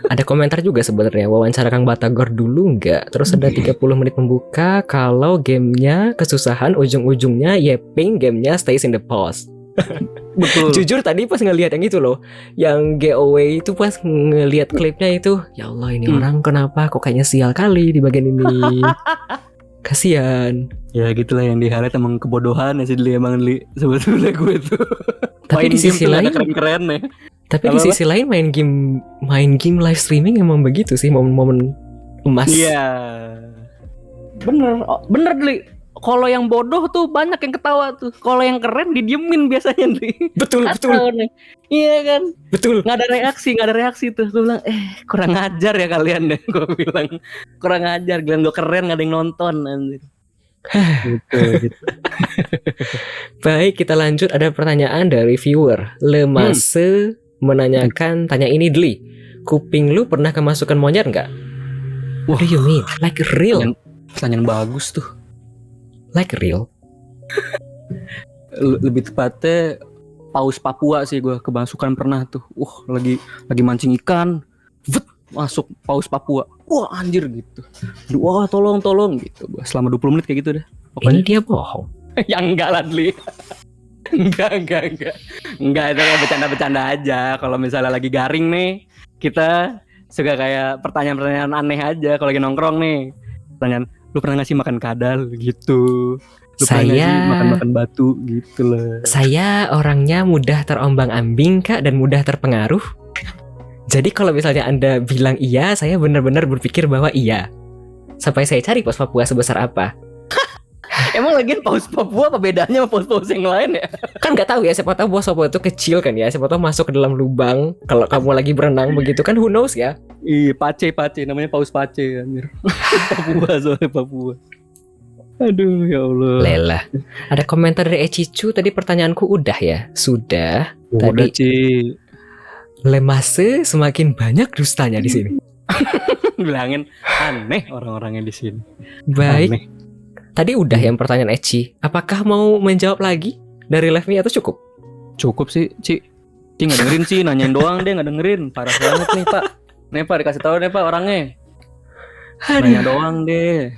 Ada komentar juga sebenarnya, wawancara Kang Batagor dulu enggak. Terus ada 30 menit pembuka, kalau gamenya kesusahan ujung-ujungnya yeping, gamenya stays in the pause. Betul. Jujur tadi pas ngelihat yang itu loh, yang giveaway itu, pas ngelihat klipnya itu, ya Allah ini orang kenapa kok kayaknya sial kali di bagian ini. Kasian. Ya gitulah, yang di-highlight emang kebodohan ya sih Deli, emang Deli sebetulnya gue tuh. Tapi di sisi lain keren-keren ya. Tapi di sisi lain main game live streaming emang begitu sih, momen-momen emas. Iya. Bener Deli. Kalau yang bodoh tuh banyak yang ketawa tuh. Kalau yang keren didiemin biasanya Deli. Betul. Iya kan. Betul. Nggak ada reaksi tuh. Gue bilang kurang ajar ya kalian deh. Gue bilang kurang ajar. Gila gue keren, nggak ada yang nonton anjir. gitu. Baik, kita lanjut. Ada pertanyaan dari viewer Lemase menanyakan, tanya ini Dli, kuping lu pernah kemasukan monyet nggak? What do you mean? Like real? Pertanyaan bagus tuh. Like real? Lebih tepatnya paus Papua sih gue kemasukan pernah tuh. Lagi mancing ikan, masuk paus Papua. Wah anjir gitu. Wah tolong gitu. Selama 20 menit kayak gitu deh. Pokoknya ini dia bohong. Ya enggak lah Dli. Enggak, itu bercanda-bercanda aja. Kalau misalnya lagi garing nih, kita suka kayak pertanyaan-pertanyaan aneh aja. Kalau lagi nongkrong nih, pertanyaan, lu pernah ngasih makan kadal gitu? Lu pernah ngasih makan batu gitu lah. Saya orangnya mudah terombang-ambing Kak, dan mudah terpengaruh. Jadi kalau misalnya Anda bilang iya, saya benar-benar berpikir bahwa iya. Sampai saya cari paus Papua sebesar apa. Emang lagi paus Papua apa bedanya sama paus-paus yang lain ya? Kan nggak tahu ya, siapa tahu paus Papua itu kecil kan ya, siapa tahu masuk ke dalam lubang. Kalau kamu lagi berenang begitu kan, who knows ya? Iya, pace namanya paus pace anjir. Papua. Aduh ya Allah. Lelah. Ada komentar dari Ecicu, tadi pertanyaanku udah ya? Sudah. Udah, tadi Ci. Lemase semakin banyak dustanya di sini. Bilangin aneh orang-orangnya di sini. Baik. Aneh. Tadi udah yang pertanyaan Eci. Apakah mau menjawab lagi dari live me atau cukup? Cukup sih, Ci. Ci nggak dengerin sih, nanyain doang deh, nggak dengerin. Parah banget nih Pak. Nih Pak, dikasih tahu deh Pak orangnya. Nanya doang deh.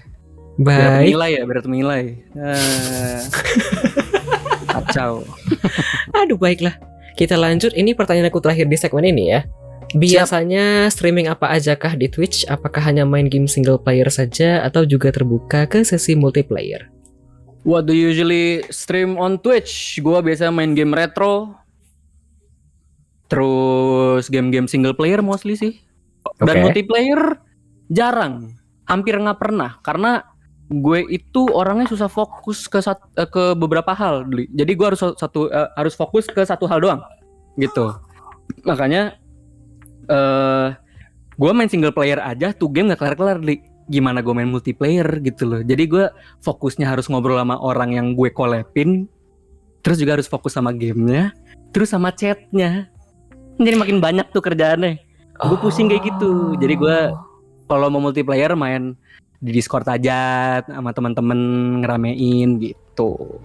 Baik. Biar menilai. Kacau. Aduh, baiklah. Kita lanjut. Ini pertanyaan aku terakhir di segmen ini ya. Biasanya streaming apa aja kah di Twitch? Apakah hanya main game single player saja atau juga terbuka ke sesi multiplayer? What do you usually stream on Twitch? Gua biasa main game retro. Terus game-game single player mostly sih. Dan Oke. multiplayer jarang, hampir nggak pernah, karena gue itu orangnya susah fokus ke beberapa hal, Dli. Jadi gue harus fokus ke satu hal doang, gitu. Makanya gue main single player aja tuh game nggak kelar-kelar, Dli. Gimana gue main multiplayer gitu loh. Jadi gue fokusnya harus ngobrol sama orang yang gue collabin, terus juga harus fokus sama gamenya, terus sama chatnya. Jadi makin banyak tuh kerjaannya. Gue pusing kayak gitu. Jadi gue kalau mau multiplayer main di Discord aja sama teman-teman ngeramein gitu.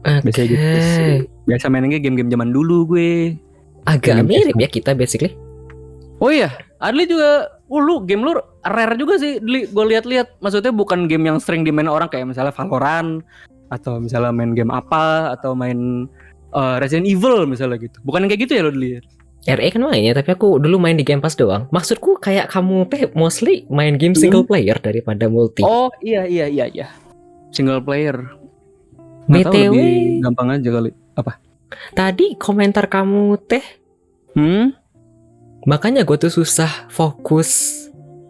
Biasanya gitu sih. Biasa mainnya game-game zaman dulu gue. Agak Game mirip PS1. ya kita basically. Oh iya, Adli juga, game lu rare juga sih, Dli. Gue lihat-lihat, maksudnya bukan game yang sering dimain orang kayak misalnya Valorant atau misalnya main game apa atau main Resident Evil misalnya gitu. Bukan yang kayak gitu ya lo, Dli? RE kan mainnya, tapi aku dulu main di Game Pass doang. Maksudku kayak kamu teh mostly main game single player daripada multi. Oh iya, single player. Nggak tahu, BTW, lebih gampang aja kali. Apa? tadi komentar kamu teh, makanya gue tuh susah fokus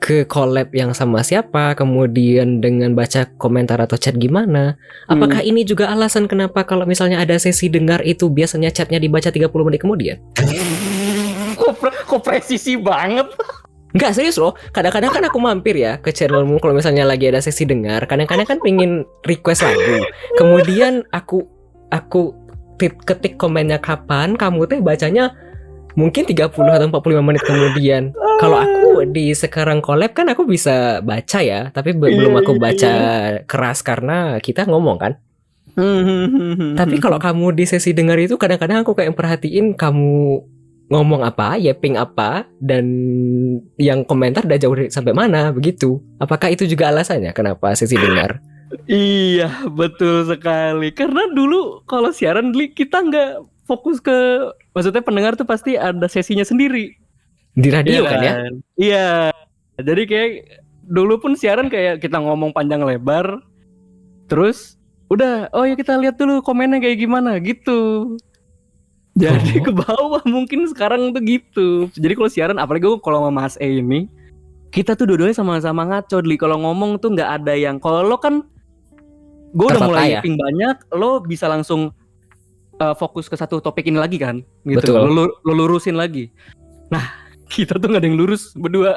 ke collab yang sama siapa, kemudian dengan baca komentar atau chat gimana. Apakah ini juga alasan kenapa kalau misalnya ada sesi dengar itu biasanya chatnya dibaca 30 menit kemudian? Kok presisi banget? Enggak, serius loh. Kadang-kadang kan aku mampir ya ke channelmu kalau misalnya lagi ada sesi dengar. Kadang-kadang kan pengen request lagu. Kemudian aku ketik komennya kapan, kamu teh bacanya mungkin 30 atau 45 menit kemudian. Kalau aku di sekarang collab kan aku bisa baca ya, tapi belum aku baca keras karena kita ngomong kan. Tapi kalau kamu di sesi dengar itu kadang-kadang aku kayak perhatiin kamu ngomong apa, ping apa, dan yang komentar udah jauh sampai mana begitu. Apakah itu juga alasannya kenapa sesi dengar? Iya, betul sekali. Karena dulu kalau siaran, Dli, kita nggak fokus ke, maksudnya pendengar tuh pasti ada sesinya sendiri. Di radio kan ya? Iya. Jadi kayak dulu pun siaran kayak kita ngomong panjang lebar, terus udah, oh ya kita lihat dulu komennya kayak gimana gitu. Jadi ke bawah mungkin sekarang tuh gitu. Jadi kalau siaran, apalagi gue kalau sama Mas E ini, kita tuh dua-duanya sama-sama ngaco, Dli. Kalau ngomong tuh nggak ada yang, kalau lo kan gue udah mulai ping banyak, lo bisa langsung fokus ke satu topik ini lagi kan, gitu. Betul. Lo lurusin lagi. Nah, kita tuh nggak ada yang lurus berdua.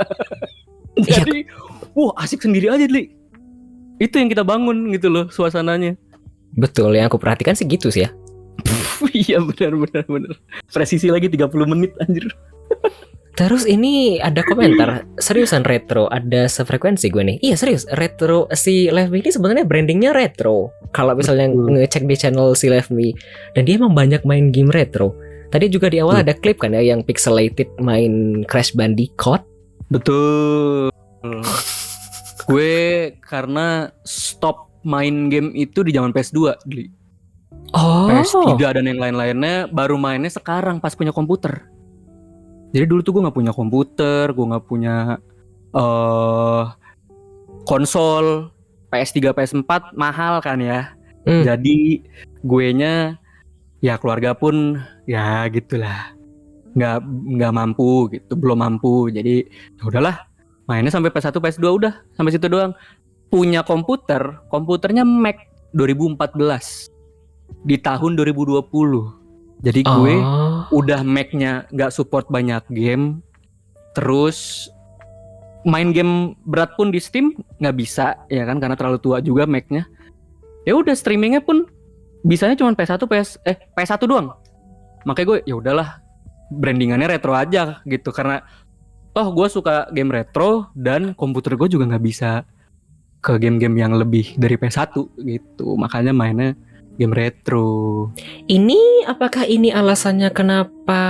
Jadi, wah asik sendiri aja, Dli. Itu yang kita bangun gitu loh suasananya. Betul, yang aku perhatikan sih gitu sih ya. Iya benar. Presisi lagi 30 menit anjir. Terus ini ada komentar, seriusan retro, ada sefrekuensi gue nih. Iya serius, retro, si Left Me ini sebenarnya brandingnya retro. Kalau misalnya ngecek di channel si Left Me, dan dia emang banyak main game retro. Tadi juga di awal ada klip kan ya, yang pixelated main Crash Bandicoot. Betul. Gue karena stop main game itu di zaman PS2, Dli. Oh. PS3 dan yang lain-lainnya baru mainnya sekarang pas punya komputer. Jadi dulu tuh gue nggak punya komputer, gue nggak punya konsol. PS3, PS4 mahal kan ya. Jadi guenya ya keluarga pun ya gitulah, nggak mampu gitu, belum mampu. Jadi ya udahlah, mainnya sampai PS1, PS2 udah sampai situ doang. Punya komputernya Mac 2014 di tahun 2020. Jadi gue udah Mac-nya nggak support banyak game, terus main game berat pun di Steam nggak bisa ya kan, karena terlalu tua juga Mac-nya. Ya udah streamingnya pun bisanya cuma PS1 doang. Makanya gue ya udahlah, brandingannya retro aja gitu, karena toh gue suka game retro dan komputer gue juga nggak bisa ke game-game yang lebih dari PS1 gitu. Makanya mainnya game retro. Ini apakah ini alasannya kenapa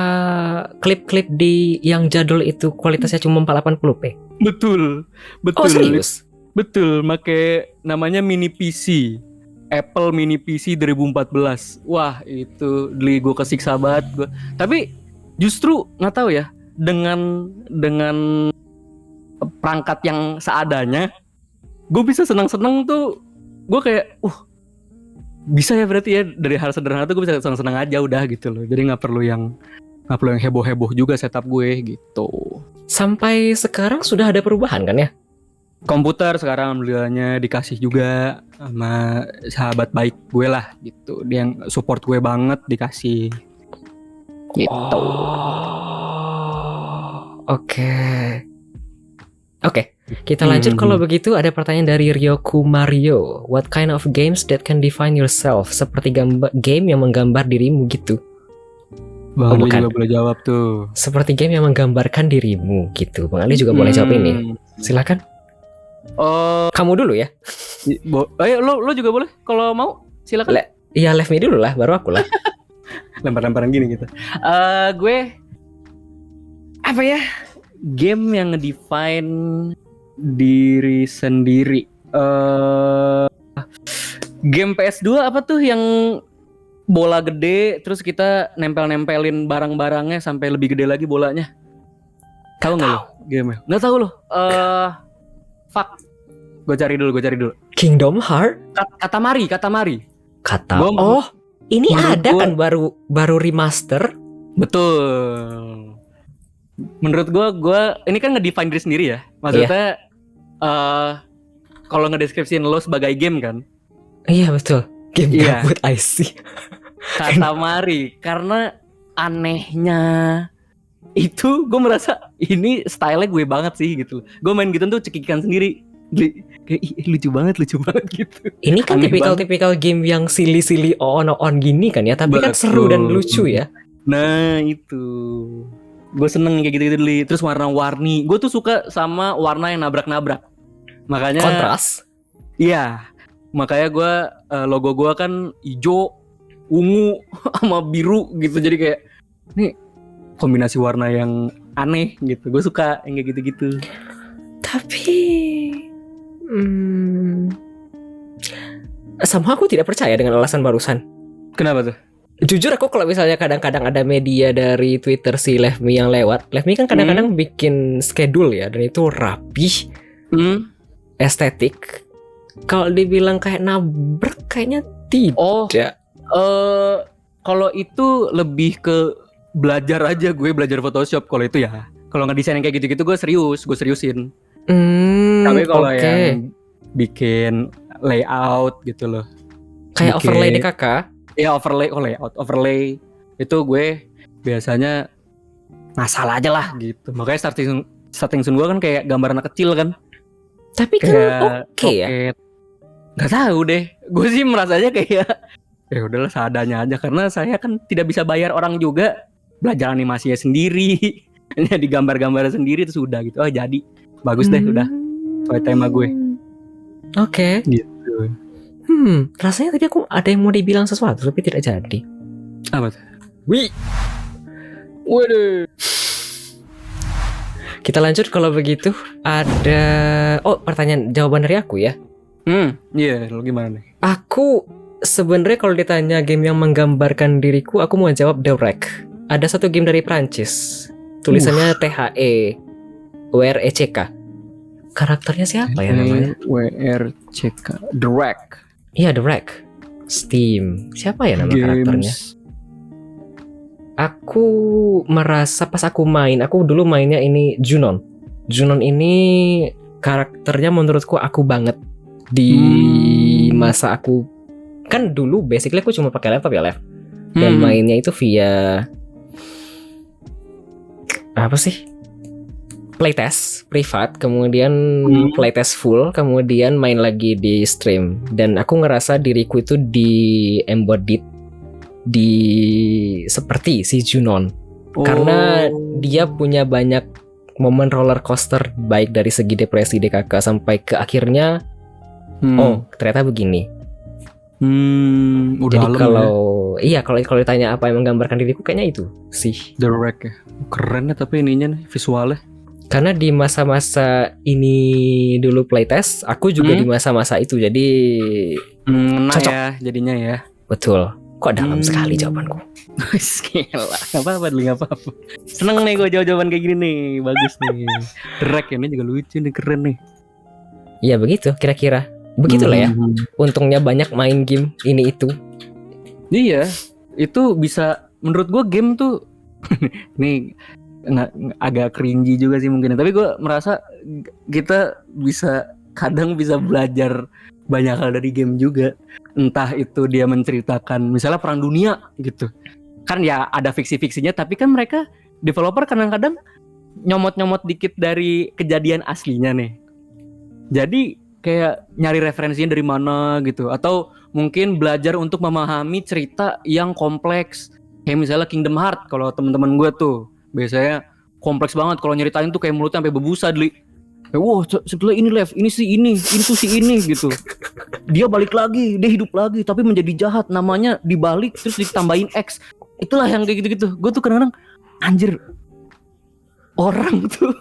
klip-klip di yang jadul itu kualitasnya cuma 480p? Betul. Oh serius? Betul, make namanya mini PC. Apple mini PC 2014. Wah, itu Dli, gue kesiksa banget gue. Tapi justru nggak tahu ya, dengan perangkat yang seadanya, gue bisa senang-senang tuh. Gue kayak, bisa ya berarti ya, dari hal sederhana tuh gue bisa senang-senang aja udah gitu loh. Jadi nggak perlu yang heboh-heboh juga setup gue gitu. Sampai sekarang sudah ada perubahan kan ya? Komputer sekarang alhamdulillahnya dikasih juga sama sahabat baik gue lah gitu. Dia yang support gue banget dikasih. Gitu. Oke. Oke, kita lanjut. Kalau begitu ada pertanyaan dari Ryoku Mario. What kind of games that can define yourself? Seperti game yang menggambar dirimu gitu. Bang Ali bukan. juga boleh jawab tuh. Seperti game yang menggambarkan dirimu gitu. Bang Ali juga boleh jawab ini. Silakan. Kamu dulu ya. Ayo lo juga boleh kalau mau. Silakan. Iya, let me dulu lah, baru aku lah. Lempar-lemparan gini gitu. Gue apa ya? Game yang ngedefine diri sendiri. Game PS2 apa tuh yang bola gede terus kita nempelin barang-barangnya sampai lebih gede lagi bolanya? Tahu nggak lo game-nya? Nggak tahu lo. Fuck. Gue cari dulu. Kingdom Heart? Katamari. Ini ada gua, kan baru remaster? Betul. Menurut gue ini kan ngedefine diri sendiri ya. Maksudnya kalau ngedeskripsiin lo sebagai game kan? Iya betul. Game gabut IC. Katamari karena anehnya itu gue merasa ini style gue banget sih gitu. Gue main gitu tuh cekikikan sendiri. Kayak lucu banget gitu. Ini kan tipikal game yang silly on gini kan ya, tapi kan seru dan lucu ya. Nah itu gue seneng kayak gitu dulu. Terus warna-warni, gue tuh suka sama warna yang nabrak-nabrak. Makanya kontras. Iya, makanya gue logo gue kan hijau, ungu sama biru gitu. Jadi kayak nih kombinasi warna yang aneh gitu. Gue suka yang kayak gitu-gitu. Tapi sama aku tidak percaya dengan alasan barusan. Kenapa tuh? Jujur aku kalau misalnya kadang-kadang ada media dari Twitter si Levmi yang lewat, Levmi kan kadang-kadang bikin schedule ya, dan itu rapih, estetik. Kalau dibilang kayak nabrak, kayaknya tidak. Kalau itu lebih ke belajar aja, gue belajar Photoshop kalau itu ya. Kalau ngedesain kayak gitu-gitu gue seriusin. Tapi kalau yang bikin layout gitu loh, kayak overlay DKK. Ya overlay itu gue biasanya ngasal aja lah gitu. Makanya starting sun gue kan kayak gambar anak kecil kan. Tapi kan oke ya. Gak tahu deh. Gue sih merasanya kayak ya udahlah seadanya aja, karena saya kan tidak bisa bayar orang juga. Belajar animasinya sendiri, hanya digambar-gambar sendiri terus udah gitu. Oh jadi bagus deh udah. Soal tema gue. Oke. Gitu. Rasanya tadi aku ada yang mau dibilang sesuatu tapi tidak jadi. Apa tuh? Waduh. Kita lanjut kalau begitu. Ada pertanyaan jawaban dari aku ya. Iya, lo gimana nih? Aku sebenarnya kalau ditanya game yang menggambarkan diriku, aku mau jawab The Wreck. Ada satu game dari Prancis. Tulisannya THE WRECK. Karakternya siapa ya namanya? WRCK. The Wreck. Iya, The Wreck. Steam. Siapa ya nama karakternya? Aku merasa pas aku main, aku dulu mainnya ini Junon. Junon ini karakternya menurutku aku banget di masa aku kan dulu basically aku cuma pakai laptop ya, dan mainnya itu via apa sih? Playtest privat, kemudian playtest full, kemudian main lagi di stream. Dan aku ngerasa diriku itu di embodied di seperti si Junon. Karena dia punya banyak momen roller coaster, baik dari segi depresi DKK sampai ke akhirnya ternyata begini. Udah. Jadi kalau ditanya apa yang menggambarkan diriku, kayaknya itu sih The Wreck ya. Keren ya tapi ininya nih, visualnya. Karena di masa-masa ini dulu playtest, aku juga di masa-masa itu, jadi cocok ya jadinya ya. Betul. Kok dalam sekali jawabanku. Gila, gak apa-apa. Seneng nih gue jawaban kayak gini nih, bagus nih. Drag ini juga lucu nih, keren nih. Iya begitu, kira-kira. Begitulah ya. Untungnya banyak main game ini itu. Iya, itu bisa menurut gue game tuh. Nih agak cringy juga sih mungkin. Tapi gue merasa kita kadang bisa belajar banyak hal dari game juga. Entah itu dia menceritakan misalnya perang dunia gitu. Kan ya ada fiksi-fiksinya, tapi kan mereka developer kadang-kadang nyomot-nyomot dikit dari kejadian aslinya nih. Jadi kayak nyari referensinya dari mana gitu. Atau mungkin belajar untuk memahami cerita yang kompleks. Kayak misalnya Kingdom Hearts, kalau teman-teman gue tuh biasanya kompleks banget kalau nyeritain tuh kayak mulutnya sampai berbusa Dli. Kayak wow, setelah ini Lev, ini tuh si ini gitu. Dia balik lagi, dia hidup lagi tapi menjadi jahat, namanya dibalik terus ditambahin X. Itulah yang kayak gitu-gitu. Gue tuh kadang-kadang anjir, orang tuh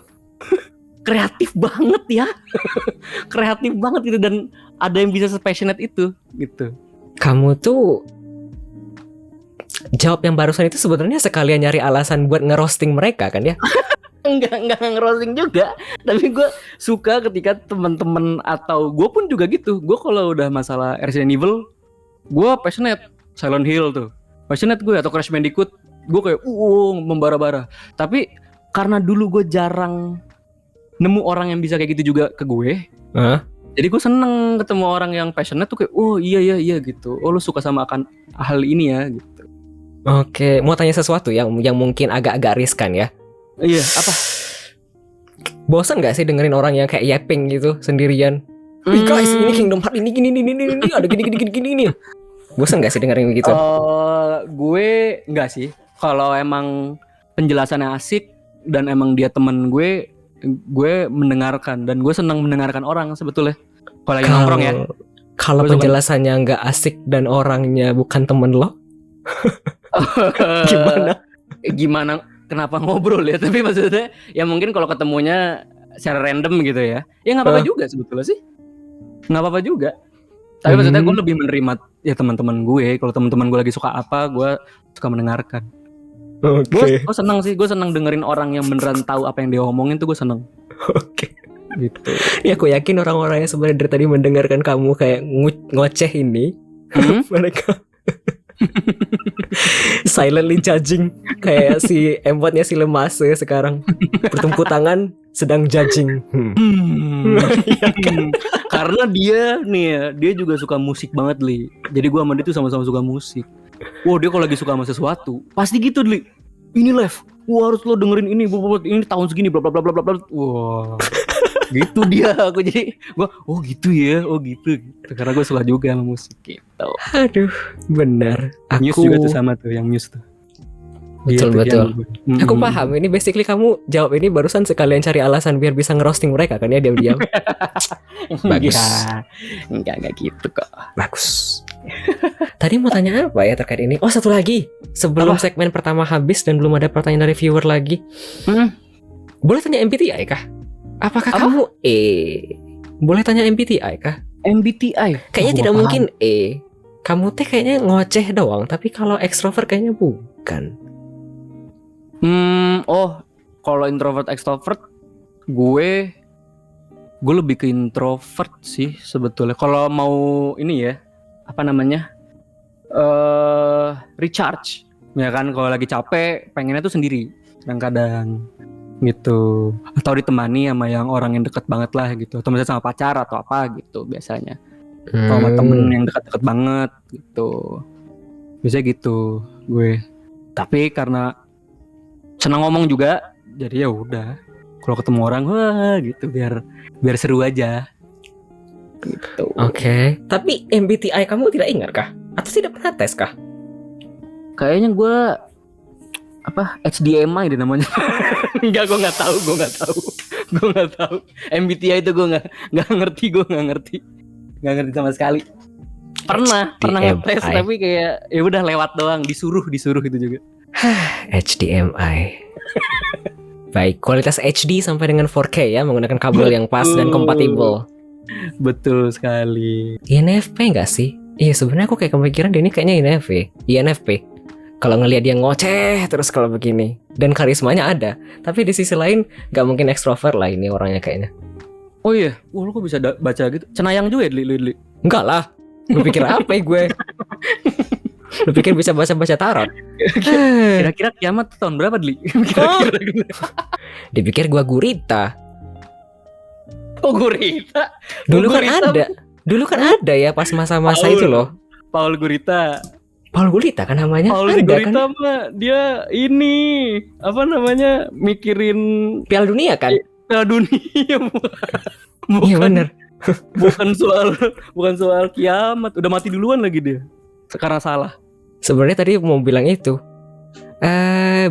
kreatif banget ya. Kreatif banget gitu, dan ada yang bisa passionate itu gitu. Kamu tuh jawab yang barusan itu sebenarnya sekalian nyari alasan buat ngerosting mereka kan ya? Enggak ngerosting juga. Tapi gue suka ketika teman-teman atau gue pun juga gitu. Gue kalau udah masalah Resident Evil, gue passionate. Silent Hill tuh passionate gue, atau Crash Bandicoot, gue kayak membara-bara. Tapi karena dulu gue jarang nemu orang yang bisa kayak gitu juga ke gue, jadi gue seneng ketemu orang yang passionate tuh kayak oh iya gitu. Oh lu suka sama akan hal ini ya gitu. Oke, mau tanya sesuatu yang mungkin agak-agak riskan ya. Iya, apa? Bosan gak sih dengerin orang yang kayak yapping gitu sendirian? Wih guys, ini Kingdom Hearts ini ada gini nih. Bosan gak sih dengerin begitu? Gue enggak sih. Kalau emang penjelasannya asik dan emang dia temen gue mendengarkan, dan gue senang mendengarkan orang sebetulnya. Kalau lagi nongkrong ya. Kalau penjelasannya nggak asik dan orangnya bukan temen lo, gimana? Kenapa ngobrol ya? Tapi maksudnya ya mungkin kalau ketemunya secara random gitu ya nggak apa-apa juga sebetulnya sih. Nggak apa-apa juga. Tapi maksudnya gue lebih menerima ya teman-teman gue. Kalau teman-teman gue lagi suka apa, gue suka mendengarkan. Oke. Gue senang sih, gue senang dengerin orang yang beneran tahu apa yang dia omongin tuh gue senang. Oke. Gitu. Ya aku yakin orang-orang yang sebenarnya dari tadi mendengarkan kamu kayak ngoceh ini, mereka silently judging kayak si embotnya si Lemase sekarang bertepuk tangan sedang judging. Ya kan? Karena dia nih ya, dia juga suka musik banget Li. Jadi gue sama dia tuh sama-sama suka musik. Wow, dia kalau lagi suka sama sesuatu pasti gitu Li. Ini Lev, harus lo dengerin ini tahun segini bla bla bla bla bla. Wah. Gitu dia. Aku jadi gue gitu ya, gitu. Karena gue suka juga sama musik gitu. Aduh, benar. Muse juga tuh sama tuh, yang Muse tuh. Betul. Aku paham. Ini basically kamu jawab ini barusan sekalian cari alasan biar bisa ngerosting mereka kan ya, diam-diam. Bagus. Enggak gitu kok. Bagus. Tadi mau tanya apa ya terkait ini? Oh, satu lagi. Sebelum segmen pertama habis dan belum ada pertanyaan dari viewer lagi. Boleh tanya MBTI kah? Apakah kamu boleh tanya MBTI kah? MBTI? Kayaknya tidak mungkin Kamu teh kayaknya ngoceh doang, tapi kalau extrovert kayaknya bukan. Kalau introvert extrovert, gue lebih ke introvert sih sebetulnya. Kalau mau ini ya, apa namanya, recharge, ya kan. Kalau lagi capek, pengennya tuh sendiri, kadang-kadang gitu. Atau ditemani sama yang orang yang deket banget lah gitu. Atau misalnya sama pacar atau apa gitu biasanya. Atau sama temen yang deket-deket banget gitu. Biasanya gitu gue. Tapi karena senang ngomong juga, jadi ya udah. Kalau ketemu orang, wah gitu, biar seru aja. Gitu. Oke. Tapi MBTI kamu tidak ingat kah? Atau tidak pernah tes kah? Kayaknya gue HDMI deh namanya. Enggak, gue nggak tahu. MBTI itu gue nggak ngerti sama sekali. Pernah ngetes tapi kayak ya udah lewat doang, disuruh itu juga. HDMI. Baik, kualitas HD sampai dengan 4K ya, menggunakan kabel yang pas dan kompatibel. Betul sekali. INFP nggak sih? Iya, sebenarnya aku kayak kepikiran dia ini kayaknya INFP. Kalau ngelihat dia ngoceh terus kalau begini, dan karismanya ada, tapi di sisi lain nggak mungkin ekstrovert lah ini orangnya kayaknya. Oh iya, lu kok bisa baca gitu? Cenayang juga ya, Li? Enggak lah, lu pikir apa ya gue? Lu pikir bisa baca tarot? Kira-kira kiamat tuh tahun berapa, Dli? Kira-kira. Dipikir gua gurita. Oh, Gurita. Dulu kan Gurita. ada. Dulu kan ada ya pas masa-masa Paul. itu loh. Paul Gurita. Paul Gurita kan namanya. Paul ada Gurita kan? mah dia ini apa namanya mikirin Piala Dunia kan? Piala Dunia. Iya bener. bukan soal kiamat. Udah mati duluan lagi dia. Sekarang salah. Sebenarnya tadi mau bilang itu.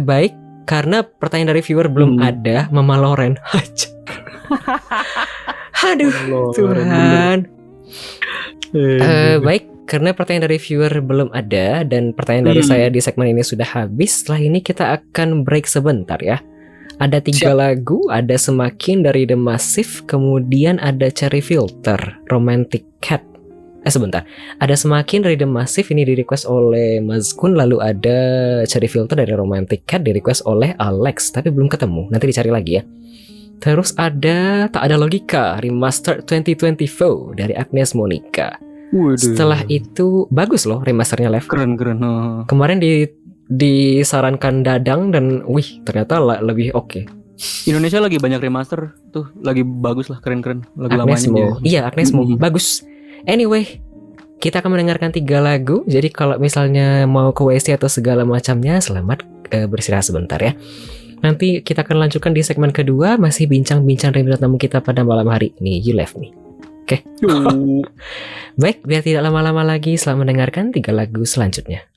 Baik karena pertanyaan dari viewer belum ada. Mama Loren. Aduh Tuhan. Baik karena pertanyaan dari viewer belum ada dan pertanyaan dari saya di segmen ini sudah habis. Setelah ini kita akan break sebentar ya. Ada 3 lagu, ada Semakin dari The Massive, kemudian ada Cherry Filter, Romantic Cat. Sebentar, ada Semakin dari The Massive, ini di request oleh Mas Kun. Lalu ada Cherry Filter dari Romantic Cat, di request oleh Alex, tapi belum ketemu, nanti dicari lagi ya. Terus ada Tak Ada Logika, Remastered 2024 dari Agnes Monica. Waduh. Setelah itu bagus loh remasternya, Lev. Keren. Kemarin disarankan Dadang dan wih ternyata lebih oke. Indonesia lagi banyak remaster tuh, lagi bagus lah, keren lagu Agnes Mo. lamanya. Iya, Agnes Mo bagus. Anyway, kita akan mendengarkan 3 lagu. Jadi kalau misalnya mau ke WC atau segala macamnya, selamat beristirahat sebentar ya. Nanti kita akan lanjutkan di segmen kedua, masih bincang-bincang dengan tamu kita pada malam hari ini. You Left Me. Oke. Baik, biar tidak lama-lama lagi, selamat mendengarkan 3 lagu selanjutnya.